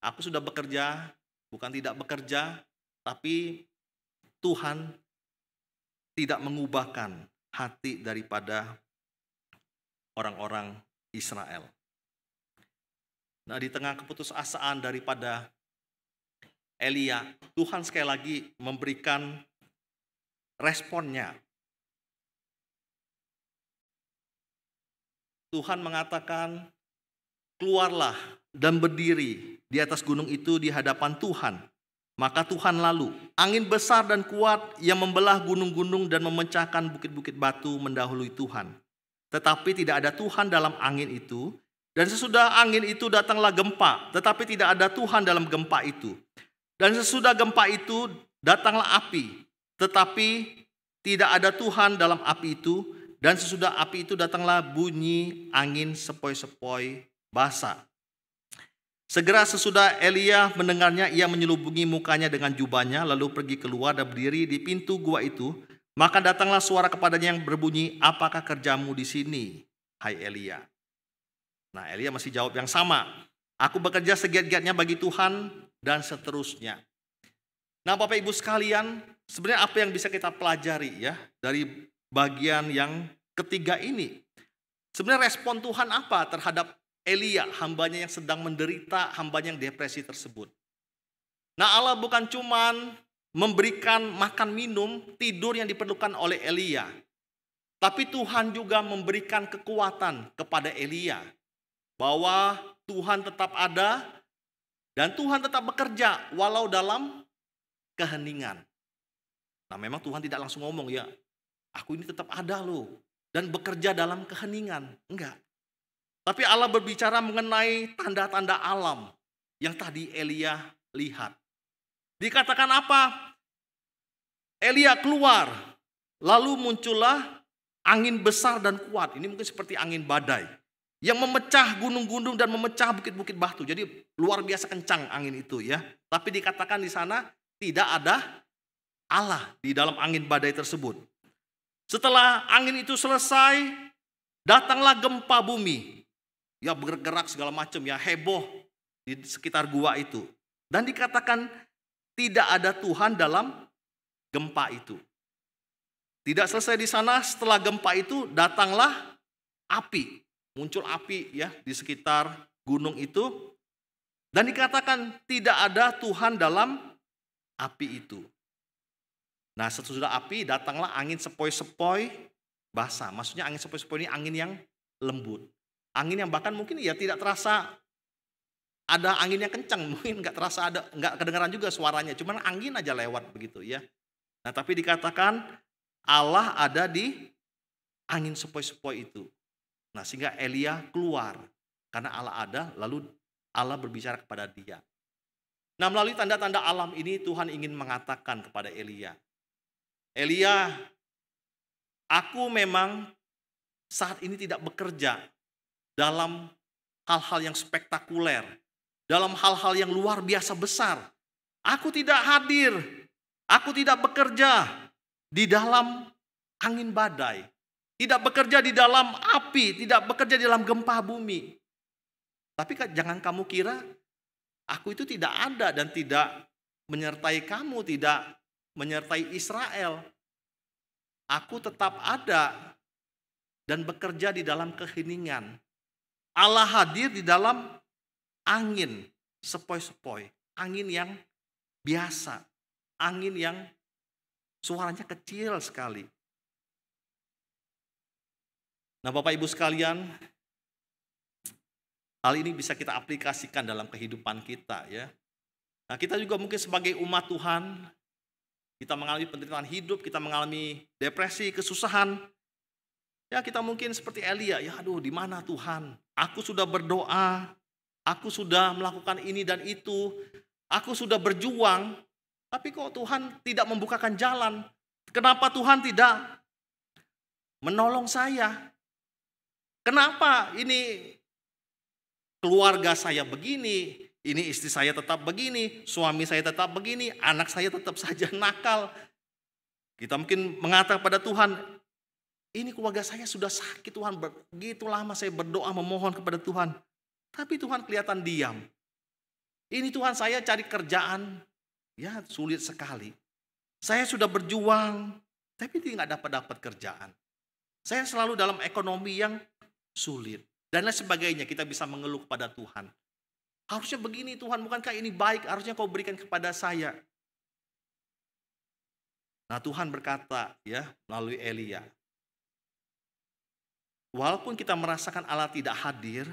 Aku sudah bekerja, bukan tidak bekerja, tapi Tuhan tidak mengubahkan hati daripada orang-orang Israel. Nah, di tengah keputusasaan daripada Elia, Tuhan sekali lagi memberikan responnya. Tuhan mengatakan, keluarlah dan berdiri di atas gunung itu di hadapan Tuhan. Maka Tuhan lalu, angin besar dan kuat yang membelah gunung-gunung dan memecahkan bukit-bukit batu mendahului Tuhan. Tetapi tidak ada Tuhan dalam angin itu. Dan sesudah angin itu datanglah gempa, tetapi tidak ada Tuhan dalam gempa itu. Dan sesudah gempa itu datanglah api, tetapi tidak ada Tuhan dalam api itu. Dan sesudah api itu datanglah bunyi angin sepoi-sepoi basah. Segera sesudah Elia mendengarnya, ia menyelubungi mukanya dengan jubahnya, lalu pergi keluar dan berdiri di pintu gua itu. Maka datanglah suara kepadanya yang berbunyi, apakah kerjamu di sini, hai Elia? Nah, Elia masih jawab yang sama, aku bekerja segiat-giatnya bagi Tuhan, dan seterusnya. Nah, Bapak Ibu sekalian, sebenarnya apa yang bisa kita pelajari ya dari bagian yang ketiga ini? Sebenarnya respon Tuhan apa terhadap Elia, hambanya yang sedang menderita, hambanya yang depresi tersebut. Nah, Allah bukan cuman memberikan makan minum, tidur yang diperlukan oleh Elia. Tapi Tuhan juga memberikan kekuatan kepada Elia. Bahwa Tuhan tetap ada dan Tuhan tetap bekerja walau dalam keheningan. Nah, memang Tuhan tidak langsung ngomong ya, aku ini tetap ada loh dan bekerja dalam keheningan. Enggak. Tapi Allah berbicara mengenai tanda-tanda alam yang tadi Elia lihat. Dikatakan apa? Elia keluar, lalu muncullah angin besar dan kuat. Ini mungkin seperti angin badai yang memecah gunung-gunung dan memecah bukit-bukit batu. Jadi luar biasa kencang angin itu ya. Tapi dikatakan di sana tidak ada Allah di dalam angin badai tersebut. Setelah angin itu selesai, datanglah gempa bumi. Ya bergerak segala macam ya, heboh di sekitar gua itu. Dan dikatakan tidak ada Tuhan dalam gempa itu. Tidak selesai di sana, setelah gempa itu datanglah api. Muncul api ya di sekitar gunung itu. Dan dikatakan tidak ada Tuhan dalam api itu. Nah, sesudah api datanglah angin sepoi-sepoi basah. Maksudnya angin sepoi-sepoi ini angin yang lembut. Angin yang bahkan mungkin ya tidak terasa ada angin yang kencang, mungkin nggak terasa ada, nggak kedengaran juga suaranya, cuman angin aja lewat begitu ya. Nah, tapi dikatakan Allah ada di angin sepoi-sepoi itu. Nah, sehingga Elia keluar karena Allah ada, lalu Allah berbicara kepada dia. Nah, melalui tanda-tanda alam ini Tuhan ingin mengatakan kepada Elia, Elia, aku memang saat ini tidak bekerja dalam hal-hal yang spektakuler, dalam hal-hal yang luar biasa besar. Aku tidak hadir, aku tidak bekerja di dalam angin badai, tidak bekerja di dalam api, tidak bekerja di dalam gempa bumi. Tapi jangan kamu kira aku itu tidak ada dan tidak menyertai kamu, tidak menyertai Israel. Aku tetap ada dan bekerja di dalam keheningan. Allah hadir di dalam angin sepoi-sepoi, angin yang biasa, angin yang suaranya kecil sekali. Nah, Bapak Ibu sekalian, hal ini bisa kita aplikasikan dalam kehidupan kita ya. Nah, kita juga mungkin sebagai umat Tuhan, kita mengalami penderitaan hidup, kita mengalami depresi, kesusahan. Ya, kita mungkin seperti Elia, ya aduh di mana Tuhan? Aku sudah berdoa, aku sudah melakukan ini dan itu, aku sudah berjuang, tapi kok Tuhan tidak membukakan jalan? Kenapa Tuhan tidak menolong saya? Kenapa ini keluarga saya begini, ini istri saya tetap begini, suami saya tetap begini, anak saya tetap saja nakal. Kita mungkin mengatakan pada Tuhan, ini keluarga saya sudah sakit Tuhan, begitu lama saya berdoa memohon kepada Tuhan. Tapi Tuhan kelihatan diam. Ini Tuhan saya cari kerjaan, ya sulit sekali. Saya sudah berjuang, tapi tidak dapat kerjaan. Saya selalu dalam ekonomi yang sulit. Dan lain sebagainya, kita bisa mengeluh kepada Tuhan. Harusnya begini Tuhan, bukankah ini baik, harusnya kau berikan kepada saya. Nah Tuhan berkata ya melalui Elia, walaupun kita merasakan Allah tidak hadir,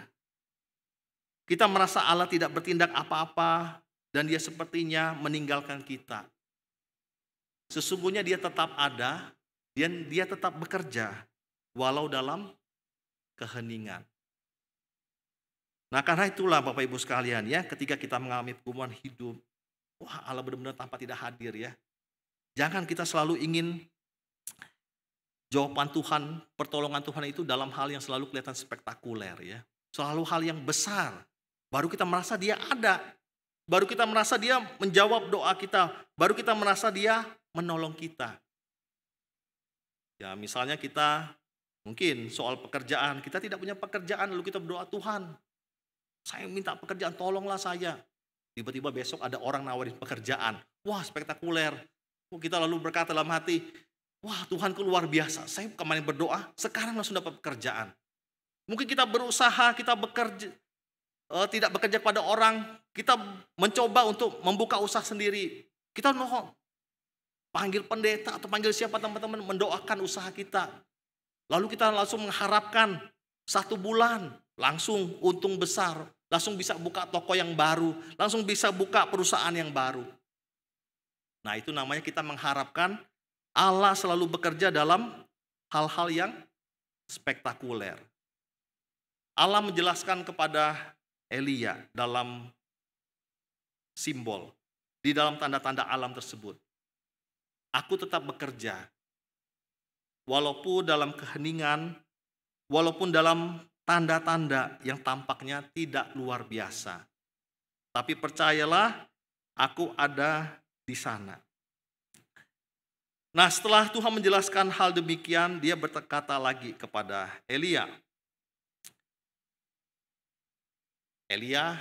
kita merasa Allah tidak bertindak apa-apa, dan dia sepertinya meninggalkan kita. Sesungguhnya dia tetap ada, dan dia tetap bekerja, walau dalam keheningan. Nah karena itulah Bapak Ibu sekalian ya, ketika kita mengalami pergumulan hidup, wah Allah benar-benar tampak tidak hadir ya. Jangan kita selalu ingin jawaban Tuhan, pertolongan Tuhan itu dalam hal yang selalu kelihatan spektakuler ya. Selalu hal yang besar. Baru kita merasa dia ada. Baru kita merasa dia menjawab doa kita. Baru kita merasa dia menolong kita. Ya misalnya kita mungkin soal pekerjaan, kita tidak punya pekerjaan lalu kita berdoa, Tuhan saya minta pekerjaan, tolonglah saya. Tiba-tiba besok ada orang nawarin pekerjaan. Wah spektakuler. Kita lalu berkata dalam hati, wah Tuhan luar biasa. Saya kemarin berdoa, sekarang langsung dapat pekerjaan. Mungkin kita berusaha, kita bekerja, tidak bekerja pada orang. Kita mencoba untuk membuka usaha sendiri. Kita mohon, panggil pendeta atau panggil siapa teman-teman mendoakan usaha kita. Lalu kita langsung mengharapkan 1 bulan langsung untung besar, langsung bisa buka toko yang baru, langsung bisa buka perusahaan yang baru. Nah itu namanya kita mengharapkan Allah selalu bekerja dalam hal-hal yang spektakuler. Allah menjelaskan kepada Elia dalam simbol, di dalam tanda-tanda alam tersebut. Aku tetap bekerja, walaupun dalam keheningan, walaupun dalam tanda-tanda yang tampaknya tidak luar biasa. Tapi percayalah, aku ada di sana. Nah setelah Tuhan menjelaskan hal demikian, dia berkata lagi kepada Elia. Elia,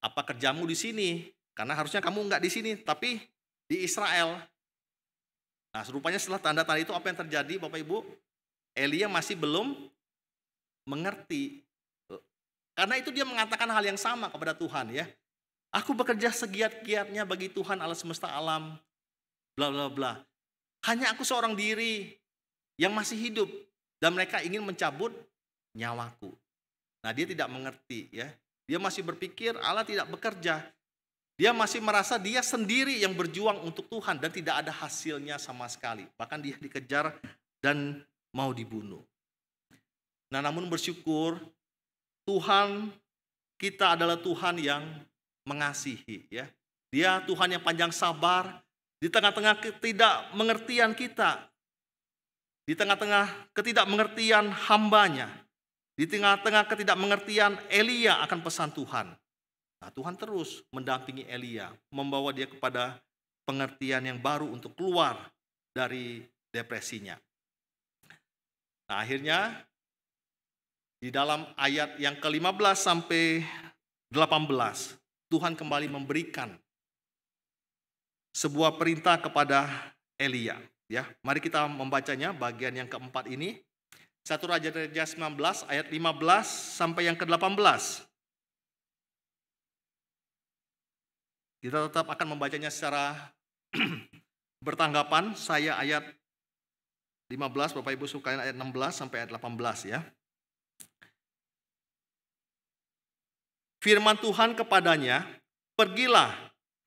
apa kerjamu di sini? Karena harusnya kamu enggak di sini, tapi di Israel. Nah rupanya setelah tanda-tanda itu apa yang terjadi Bapak Ibu? Elia masih belum mengerti. Karena itu dia mengatakan hal yang sama kepada Tuhan ya. Aku bekerja segiat-giatnya bagi Tuhan Allah semesta alam. Bla bla bla. Hanya aku seorang diri yang masih hidup dan mereka ingin mencabut nyawaku. Nah, dia tidak mengerti ya. Dia masih berpikir Allah tidak bekerja. Dia masih merasa dia sendiri yang berjuang untuk Tuhan dan tidak ada hasilnya sama sekali. Bahkan dia dikejar dan mau dibunuh. Nah, namun bersyukur Tuhan kita adalah Tuhan yang mengasihi ya. Dia Tuhan yang panjang sabar di tengah-tengah ketidakmengertian kita. Di tengah-tengah ketidakmengertian hambanya. Di tengah-tengah ketidakmengertian Elia akan pesan Tuhan. Nah, Tuhan terus mendampingi Elia, membawa dia kepada pengertian yang baru untuk keluar dari depresinya. Nah, akhirnya di dalam ayat yang ke-15 sampai 18, Tuhan kembali memberikan sebuah perintah kepada Elia. Ya, mari kita membacanya bagian yang keempat ini. 1 Raja-Raja 19 ayat 15 sampai yang ke-18. Kita tetap akan membacanya secara bertanggapan. Saya ayat 15, Bapak Ibu sukain ayat 16 sampai ayat 18 ya. Firman Tuhan kepadanya, pergilah,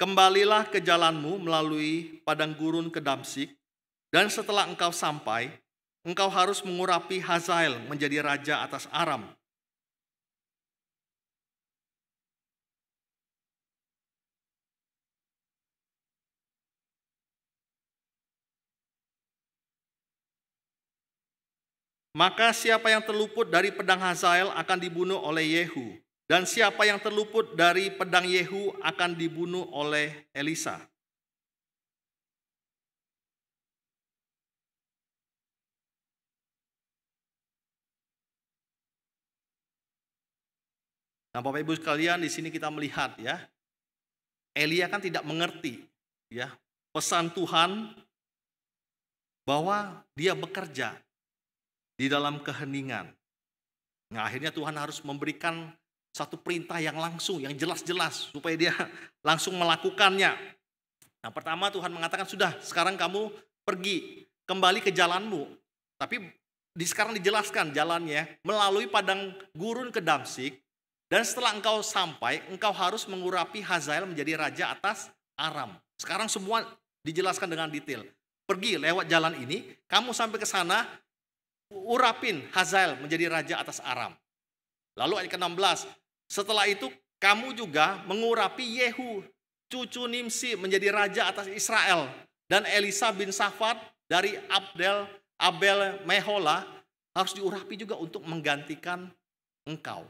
kembalilah ke jalanmu melalui padang gurun ke Damsyik, dan setelah engkau sampai, engkau harus mengurapi Hazael menjadi raja atas Aram. Maka siapa yang terluput dari pedang Hazael akan dibunuh oleh Yehu, dan siapa yang terluput dari pedang Yehu akan dibunuh oleh Elisa. Nah, Bapak Ibu sekalian, di sini kita melihat ya, Elia kan tidak mengerti ya pesan Tuhan bahwa dia bekerja di dalam keheningan. Nah, akhirnya Tuhan harus memberikan satu perintah yang langsung, yang jelas-jelas supaya dia langsung melakukannya. Nah, pertama Tuhan mengatakan, sudah sekarang kamu pergi, kembali ke jalanmu. Tapi sekarang dijelaskan jalannya melalui padang gurun ke Damsyik. Dan setelah engkau sampai, engkau harus mengurapi Hazael menjadi raja atas Aram. Sekarang semua dijelaskan dengan detail. Pergi lewat jalan ini, kamu sampai ke sana, urapin Hazael menjadi raja atas Aram. Lalu ayat ke-16, setelah itu kamu juga mengurapi Yehu, cucu Nimsi menjadi raja atas Israel. Dan Elisa bin Safat dari Abel Mehola harus diurapi juga untuk menggantikan engkau.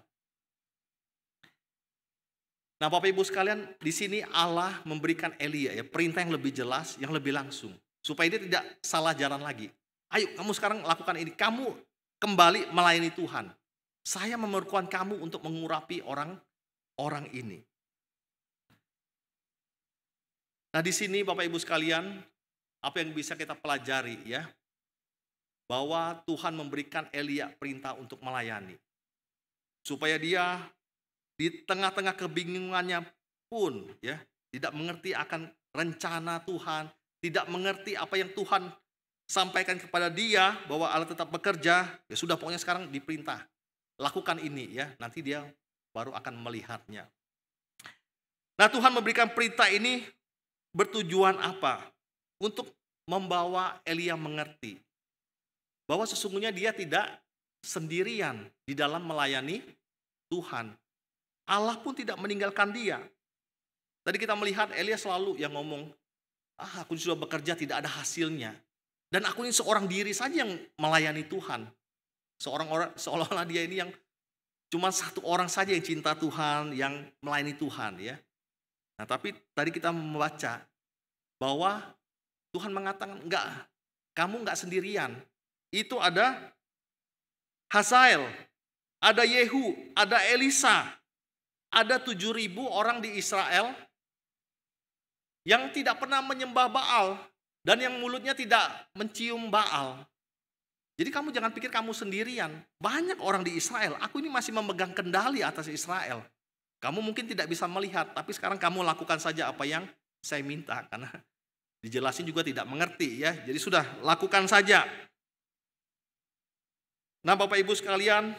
Nah, Bapak Ibu sekalian, di sini Allah memberikan Elia ya perintah yang lebih jelas, yang lebih langsung, supaya dia tidak salah jalan lagi. Ayo, kamu sekarang lakukan ini. Kamu kembali melayani Tuhan. Saya memerlukan kamu untuk mengurapi orang ini. Nah, di sini Bapak Ibu sekalian, apa yang bisa kita pelajari ya? Bahwa Tuhan memberikan Elia perintah untuk melayani. Supaya dia di tengah-tengah kebingungannya pun ya, tidak mengerti akan rencana Tuhan, tidak mengerti apa yang Tuhan sampaikan kepada dia bahwa Allah tetap bekerja, ya sudah pokoknya sekarang diperintah lakukan ini ya, nanti dia baru akan melihatnya. Nah, Tuhan memberikan perintah ini bertujuan apa? Untuk membawa Elia mengerti bahwa sesungguhnya dia tidak sendirian di dalam melayani Tuhan. Allah pun tidak meninggalkan dia. Tadi kita melihat Elia selalu yang ngomong, aku sudah bekerja tidak ada hasilnya. Dan aku ini seorang diri saja yang melayani Tuhan. Seolah-olah dia ini yang cuma satu orang saja yang cinta Tuhan, yang melayani Tuhan ya. Nah, tapi tadi kita membaca bahwa Tuhan mengatakan, enggak, kamu enggak sendirian. Itu ada Hazael, ada Yehu, ada Elisa. Ada 7.000 orang di Israel yang tidak pernah menyembah Baal dan yang mulutnya tidak mencium Baal. Jadi kamu jangan pikir kamu sendirian. Banyak orang di Israel. Aku ini masih memegang kendali atas Israel. Kamu mungkin tidak bisa melihat, tapi sekarang kamu lakukan saja apa yang saya minta. Karena dijelasin juga tidak mengerti ya. Jadi sudah lakukan saja. Nah, Bapak Ibu sekalian,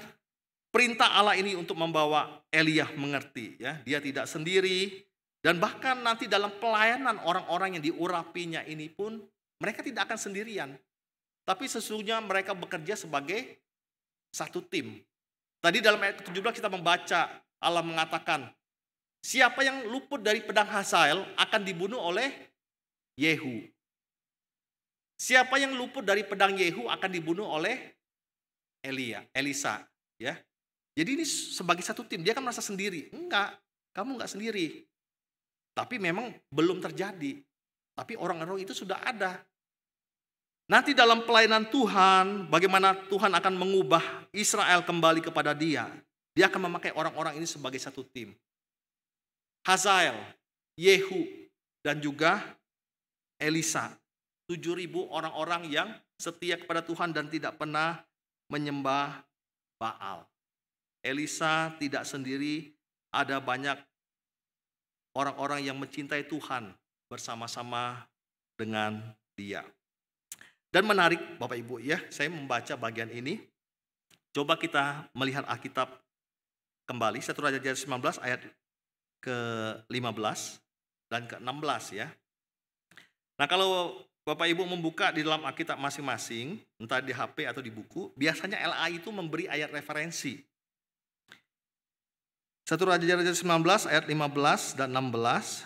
perintah Allah ini untuk membawa Elia mengerti ya, dia tidak sendiri dan bahkan nanti dalam pelayanan orang-orang yang diurapinya ini pun mereka tidak akan sendirian. Tapi sesungguhnya mereka bekerja sebagai satu tim. Tadi dalam ayat 17 kita membaca Allah mengatakan, siapa yang luput dari pedang Hazael akan dibunuh oleh Yehu. Siapa yang luput dari pedang Yehu akan dibunuh oleh Elisa ya. Jadi ini sebagai satu tim, dia kan merasa sendiri. Enggak, kamu enggak sendiri. Tapi memang belum terjadi. Tapi orang-orang itu sudah ada. Nanti dalam pelayanan Tuhan, bagaimana Tuhan akan mengubah Israel kembali kepada dia. Dia akan memakai orang-orang ini sebagai satu tim. Hazael, Yehu, dan juga Elisa. 7.000 orang-orang yang setia kepada Tuhan dan tidak pernah menyembah Baal. Elisa tidak sendiri, ada banyak orang-orang yang mencintai Tuhan bersama-sama dengan dia. Dan menarik Bapak Ibu ya, saya membaca bagian ini. Coba kita melihat Alkitab kembali, 1 Raja-Raja 19 ayat ke-15 dan ke-16 ya. Nah kalau Bapak Ibu membuka di dalam Alkitab masing-masing, entah di HP atau di buku, biasanya LA itu memberi ayat referensi. 1 Raja-Raja 19 ayat 15 dan 16.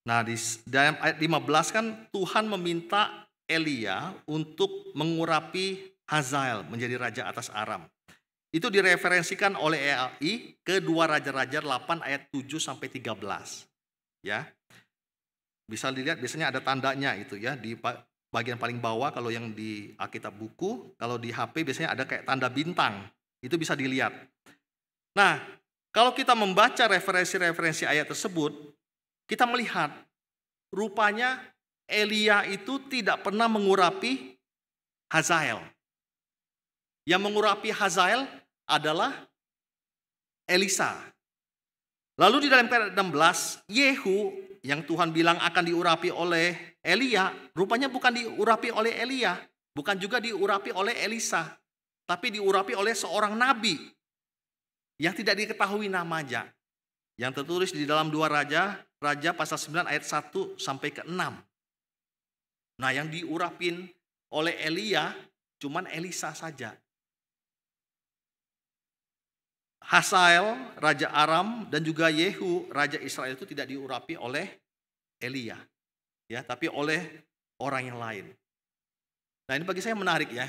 Nah di dalam ayat 15 kan Tuhan meminta Elia untuk mengurapi Hazael menjadi raja atas Aram. Itu direferensikan oleh ELI ke 2 Raja-Raja 8 ayat 7 sampai 13. Ya. Bisa dilihat biasanya ada tandanya itu ya di bagian paling bawah kalau yang di Alkitab buku, kalau di HP biasanya ada kayak tanda bintang. Itu bisa dilihat. Nah, kalau kita membaca referensi-referensi ayat tersebut, kita melihat rupanya Elia itu tidak pernah mengurapi Hazael. Yang mengurapi Hazael adalah Elisa. Lalu di dalam ayat 16, Yehu yang Tuhan bilang akan diurapi oleh Elia, rupanya bukan diurapi oleh Elia, bukan juga diurapi oleh Elisa, tapi diurapi oleh seorang nabi yang tidak diketahui namanya. Yang tertulis di dalam 2 Raja pasal 9 ayat 1 sampai ke 6. Nah, yang diurapin oleh Elia cuman Elisa saja. Hazael, Raja Aram, dan juga Yehu, Raja Israel itu tidak diurapi oleh Elia. Ya, tapi oleh orang yang lain. Nah ini bagi saya menarik ya.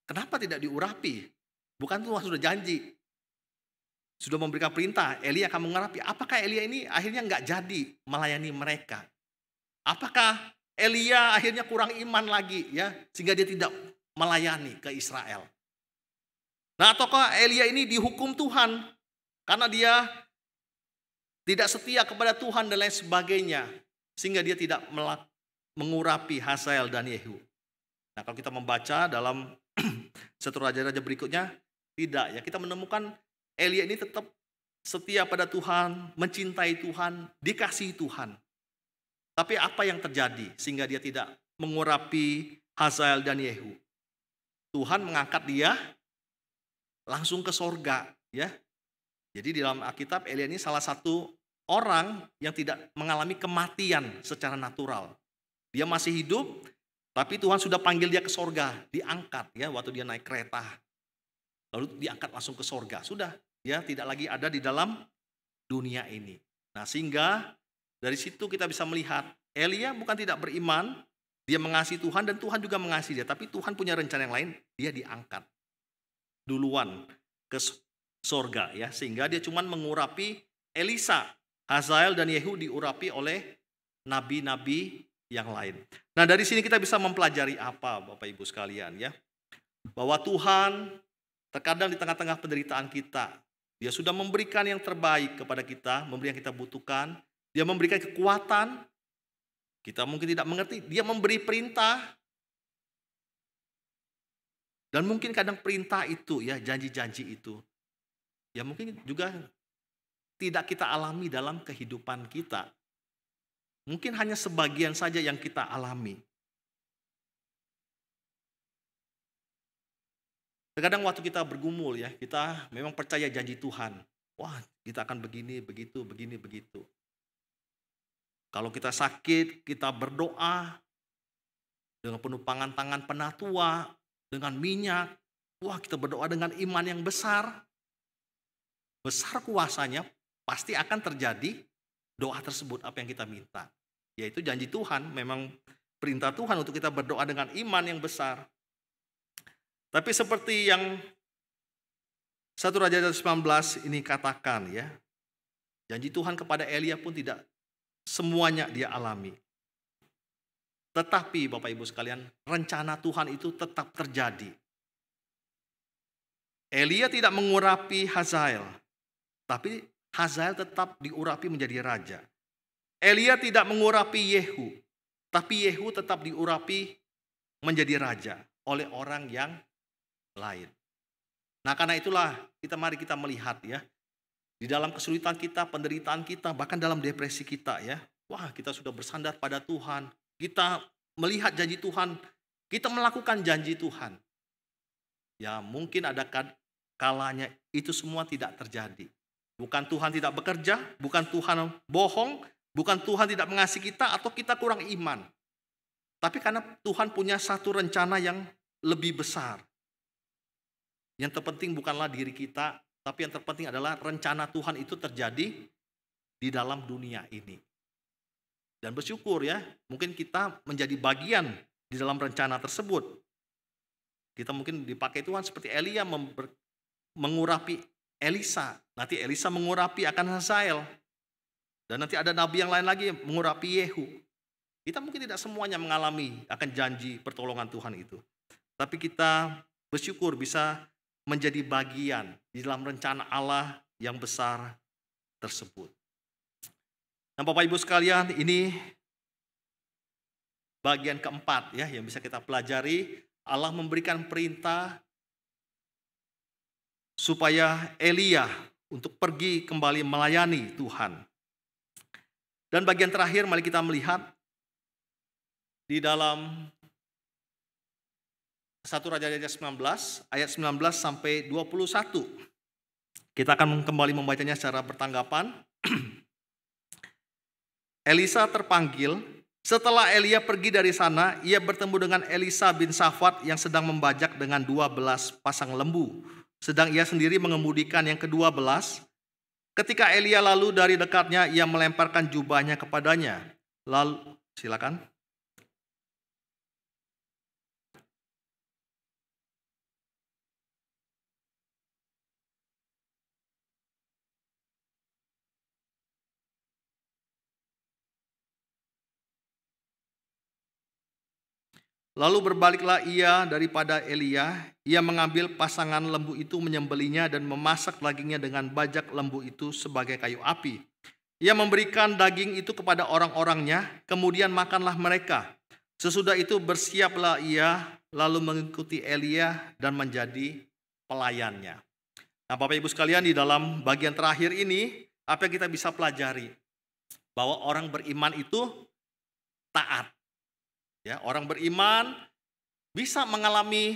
Kenapa tidak diurapi? Bukan Tuhan sudah janji. Sudah memberikan perintah, Elia akan mengurapi. Apakah Elia ini akhirnya nggak jadi melayani mereka? Apakah Elia akhirnya kurang iman lagi ya, sehingga dia tidak melayani ke Israel? Nah, ataukah Elia ini dihukum Tuhan karena dia tidak setia kepada Tuhan dan lain sebagainya, sehingga dia tidak mengurapi Hazael dan Yehu? Nah, kalau kita membaca dalam 1 Raja-Raja berikutnya, tidak ya, kita menemukan Elia ini tetap setia pada Tuhan, mencintai Tuhan, dikasihi Tuhan. Tapi apa yang terjadi sehingga dia tidak mengurapi Hazael dan Yehu? Tuhan mengangkat dia langsung ke sorga ya. Jadi di dalam Alkitab Elia ini salah satu orang yang tidak mengalami kematian secara natural. Dia masih hidup, tapi Tuhan sudah panggil dia ke sorga, diangkat ya waktu dia naik kereta. Lalu diangkat langsung ke sorga. Sudah, dia tidak lagi ada di dalam dunia ini. Nah, sehingga dari situ kita bisa melihat Elia bukan tidak beriman, dia mengasihi Tuhan dan Tuhan juga mengasihi dia, tapi Tuhan punya rencana yang lain, dia diangkat duluan ke sorga ya, sehingga dia cuma mengurapi Elisa. Hazael dan Yehu diurapi oleh nabi-nabi yang lain. Nah, dari sini kita bisa mempelajari apa Bapak Ibu sekalian ya, bahwa Tuhan terkadang di tengah-tengah penderitaan kita, dia sudah memberikan yang terbaik kepada kita, memberi yang kita butuhkan, dia memberikan kekuatan, kita mungkin tidak mengerti, dia memberi perintah, dan mungkin kadang perintah itu ya, janji-janji itu, ya mungkin juga tidak kita alami dalam kehidupan kita. Mungkin hanya sebagian saja yang kita alami. Terkadang waktu kita bergumul ya, kita memang percaya janji Tuhan. Wah, kita akan begini, begitu, begini, begitu. Kalau kita sakit, kita berdoa dengan penumpangan tangan penatua, dengan minyak. Wah, kita berdoa dengan iman yang besar. Besar kuasanya, pasti akan terjadi doa tersebut, apa yang kita minta. Yaitu janji Tuhan, memang perintah Tuhan untuk kita berdoa dengan iman yang besar. Tapi seperti yang 1 Raja-Raja 19 ini katakan ya, janji Tuhan kepada Elia pun tidak semuanya dia alami. Tetapi Bapak Ibu sekalian, rencana Tuhan itu tetap terjadi. Elia tidak mengurapi Hazael, tapi Hazael tetap diurapi menjadi raja. Elia tidak mengurapi Yehu, tapi Yehu tetap diurapi menjadi raja oleh orang yang lain. Nah, karena itulah mari kita melihat ya, di dalam kesulitan kita, penderitaan kita, bahkan dalam depresi kita ya. Wah, kita sudah bersandar pada Tuhan. Kita melihat janji Tuhan, kita melakukan janji Tuhan. Ya, mungkin ada kalanya itu semua tidak terjadi. Bukan Tuhan tidak bekerja, bukan Tuhan bohong, bukan Tuhan tidak mengasihi kita atau kita kurang iman. Tapi karena Tuhan punya satu rencana yang lebih besar. Yang terpenting bukanlah diri kita, tapi yang terpenting adalah rencana Tuhan itu terjadi di dalam dunia ini. Dan bersyukur ya, mungkin kita menjadi bagian di dalam rencana tersebut. Kita mungkin dipakai Tuhan seperti Elia mengurapi Elisa. Nanti Elisa mengurapi akan Hazael. Dan nanti ada nabi yang lain lagi mengurapi Yehu. Kita mungkin tidak semuanya mengalami akan janji pertolongan Tuhan itu. Tapi kita bersyukur bisa menjadi bagian di dalam rencana Allah yang besar tersebut. Nah, Bapak Ibu sekalian, ini bagian keempat ya yang bisa kita pelajari. Allah memberikan perintah supaya Elia untuk pergi kembali melayani Tuhan. Dan bagian terakhir mari kita melihat di dalam 1 Raja-Raja 19 ayat 19 sampai 21. Kita akan kembali membacanya secara bertanggapan. Elisa terpanggil. Setelah Elia pergi dari sana, ia bertemu dengan Elisa bin Safat yang sedang membajak dengan 12 pasang lembu. Sedang ia sendiri mengemudikan yang ke-12. Ketika Elia lalu dari dekatnya, ia melemparkan jubahnya kepadanya. Lalu, silakan. Lalu berbaliklah ia daripada Elia, ia mengambil pasangan lembu itu, menyembelinya dan memasak dagingnya dengan bajak lembu itu sebagai kayu api. Ia memberikan daging itu kepada orang-orangnya, kemudian makanlah mereka. Sesudah itu bersiaplah ia, lalu mengikuti Elia dan menjadi pelayannya. Nah, Bapak Ibu sekalian, di dalam bagian terakhir ini, apa yang kita bisa pelajari? Bahwa orang beriman itu taat. Ya, orang beriman bisa mengalami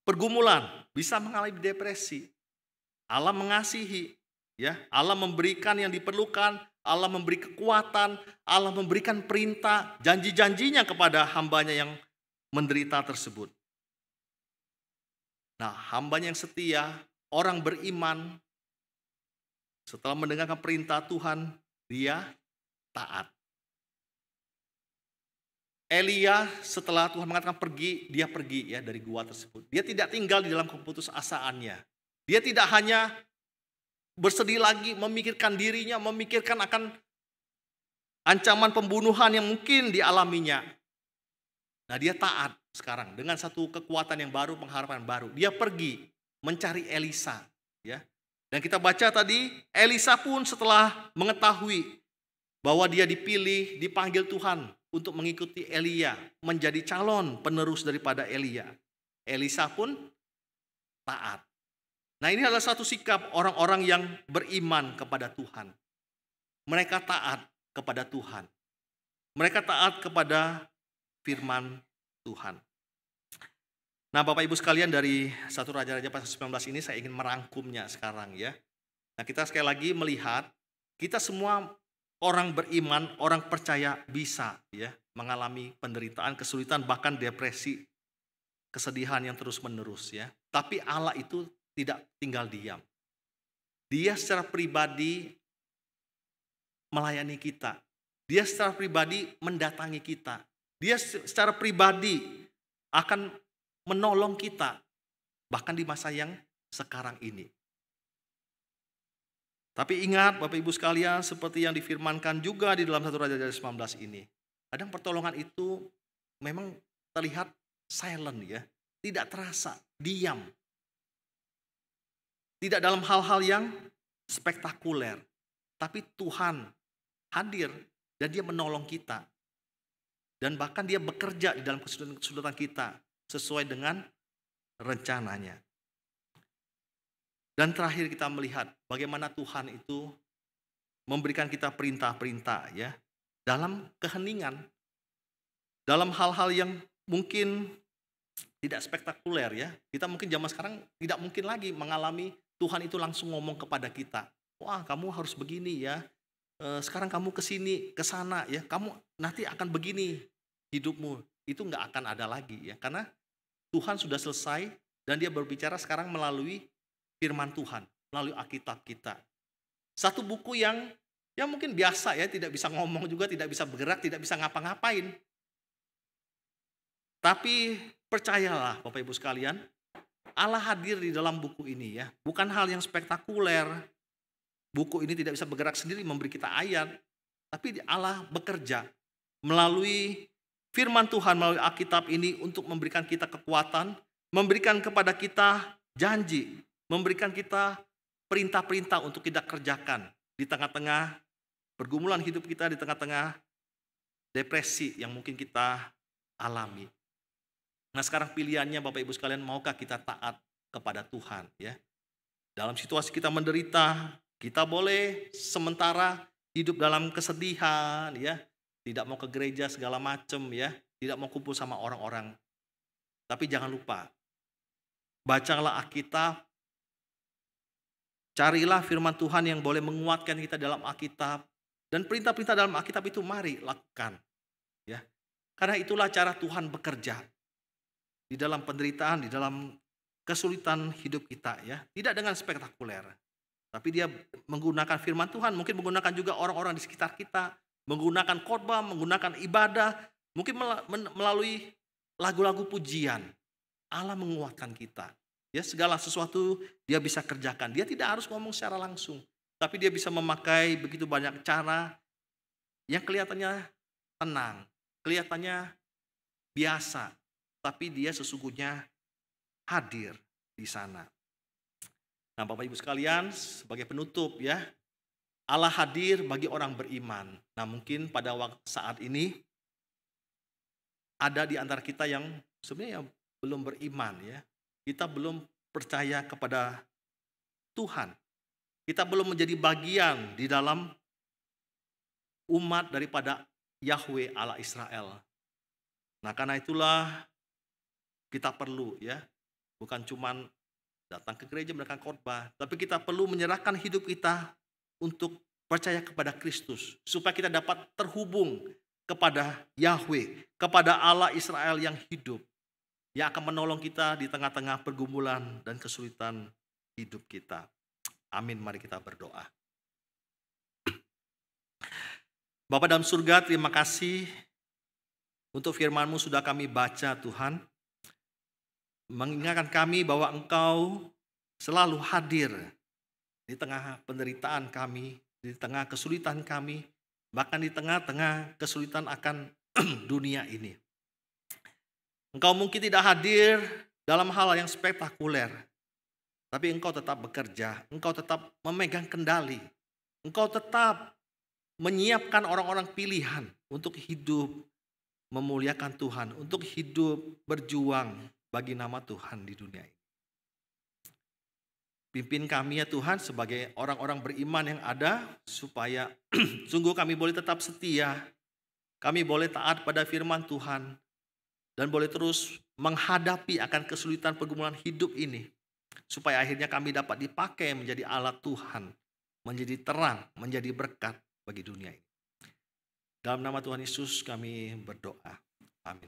pergumulan, bisa mengalami depresi. Allah mengasihi, ya. Allah memberikan yang diperlukan, Allah memberi kekuatan, Allah memberikan perintah, janji-janjinya kepada hambanya yang menderita tersebut. Nah, hambanya yang setia, orang beriman, setelah mendengarkan perintah Tuhan, dia taat. Elia setelah Tuhan mengatakan pergi, dia pergi ya dari gua tersebut. Dia tidak tinggal di dalam keputusasaannya. Dia tidak hanya bersedih lagi memikirkan dirinya, memikirkan akan ancaman pembunuhan yang mungkin dialaminya. Nah, dia taat sekarang dengan satu kekuatan yang baru, pengharapan baru. Dia pergi mencari Elisa, ya. Dan kita baca tadi, Elisa pun setelah mengetahui bahwa dia dipilih, dipanggil Tuhan untuk mengikuti Elia, menjadi calon penerus daripada Elia. Elisa pun taat. Nah, ini adalah satu sikap orang-orang yang beriman kepada Tuhan. Mereka taat kepada Tuhan. Mereka taat kepada firman Tuhan. Nah, Bapak Ibu sekalian, dari 1 Raja-Raja pasal 19 ini saya ingin merangkumnya sekarang ya. Nah, kita sekali lagi melihat kita semua orang beriman, orang percaya bisa ya mengalami penderitaan, kesulitan, bahkan depresi, kesedihan yang terus-menerus ya. Tapi Allah itu tidak tinggal diam. Dia secara pribadi melayani kita. Dia secara pribadi mendatangi kita. Dia secara pribadi akan menolong kita bahkan di masa yang sekarang ini. Tapi ingat Bapak Ibu sekalian, seperti yang difirmankan juga di dalam 1 Raja-Raja 19 ini. Kadang pertolongan itu memang terlihat silent ya. Tidak terasa, diam. Tidak dalam hal-hal yang spektakuler. tapi Tuhan hadir dan dia menolong kita. Dan bahkan dia bekerja di dalam kesulitan kita sesuai dengan rencananya. Dan terakhir kita melihat bagaimana Tuhan itu memberikan kita perintah-perintah ya, dalam keheningan, dalam hal-hal yang mungkin tidak spektakuler ya. Kita mungkin zaman sekarang tidak mungkin lagi mengalami Tuhan itu langsung ngomong kepada kita. Wah, kamu harus begini ya. Sekarang kamu ke sini, ke sana ya. Kamu nanti akan begini hidupmu. Itu nggak akan ada lagi ya. Karena Tuhan sudah selesai dan dia berbicara sekarang melalui firman Tuhan, melalui Alkitab kita. Satu buku yang ya mungkin biasa ya, tidak bisa ngomong juga, tidak bisa bergerak, tidak bisa ngapa-ngapain. Tapi percayalah Bapak Ibu sekalian, Allah hadir di dalam buku ini ya. Bukan hal yang spektakuler. Buku ini tidak bisa bergerak sendiri memberi kita ayat. Tapi Allah bekerja melalui firman Tuhan, melalui Alkitab ini untuk memberikan kita kekuatan, memberikan kepada kita janji, memberikan kita perintah-perintah untuk kita kerjakan di tengah-tengah pergumulan hidup kita, di tengah-tengah depresi yang mungkin kita alami. Nah sekarang pilihannya Bapak Ibu sekalian, maukah kita taat kepada Tuhan ya? Dalam situasi kita menderita, kita boleh sementara hidup dalam kesedihan ya, tidak mau ke gereja segala macam ya, tidak mau kumpul sama orang-orang. Tapi jangan lupa, bacalah Alkitab, carilah firman Tuhan yang boleh menguatkan kita dalam Alkitab, dan perintah-perintah dalam Alkitab itu mari lakukan ya. Karena itulah cara Tuhan bekerja di dalam penderitaan, di dalam kesulitan hidup kita ya. Tidak dengan spektakuler, tapi dia menggunakan firman Tuhan, mungkin menggunakan juga orang-orang di sekitar kita, menggunakan khotbah, menggunakan ibadah, mungkin melalui lagu-lagu pujian. Allah menguatkan kita. Ya, segala sesuatu dia bisa kerjakan. Dia tidak harus ngomong secara langsung, tapi dia bisa memakai begitu banyak cara yang kelihatannya tenang, kelihatannya biasa, tapi dia sesungguhnya hadir di sana. Nah, Bapak Ibu sekalian, sebagai penutup ya, Allah hadir bagi orang beriman. Nah, mungkin pada saat ini ada di antara kita yang sebenarnya belum beriman ya. Kita belum percaya kepada Tuhan. Kita belum menjadi bagian di dalam umat daripada Yahweh Allah Israel. Nah, karena itulah kita perlu ya, bukan cuma datang ke gereja mendengarkan khotbah, tapi kita perlu menyerahkan hidup kita untuk percaya kepada Kristus, supaya kita dapat terhubung kepada Yahweh, kepada Allah Israel yang hidup, yang akan menolong kita di tengah-tengah pergumulan dan kesulitan hidup kita. Amin, mari kita berdoa. Bapa dalam surga, terima kasih untuk firman-Mu sudah kami baca Tuhan. Mengingatkan kami bahwa Engkau selalu hadir di tengah penderitaan kami, di tengah kesulitan kami, bahkan di tengah-tengah kesulitan akan dunia ini. Engkau mungkin tidak hadir dalam hal yang spektakuler, tapi Engkau tetap bekerja, Engkau tetap memegang kendali, Engkau tetap menyiapkan orang-orang pilihan untuk hidup memuliakan Tuhan, untuk hidup berjuang bagi nama Tuhan di dunia ini. Pimpin kami ya Tuhan sebagai orang-orang beriman yang ada, supaya sungguh kami boleh tetap setia, kami boleh taat pada firman Tuhan, dan boleh terus menghadapi akan kesulitan pergumulan hidup ini, supaya akhirnya kami dapat dipakai menjadi alat Tuhan, menjadi terang, menjadi berkat bagi dunia ini. Dalam nama Tuhan Yesus kami berdoa. Amin.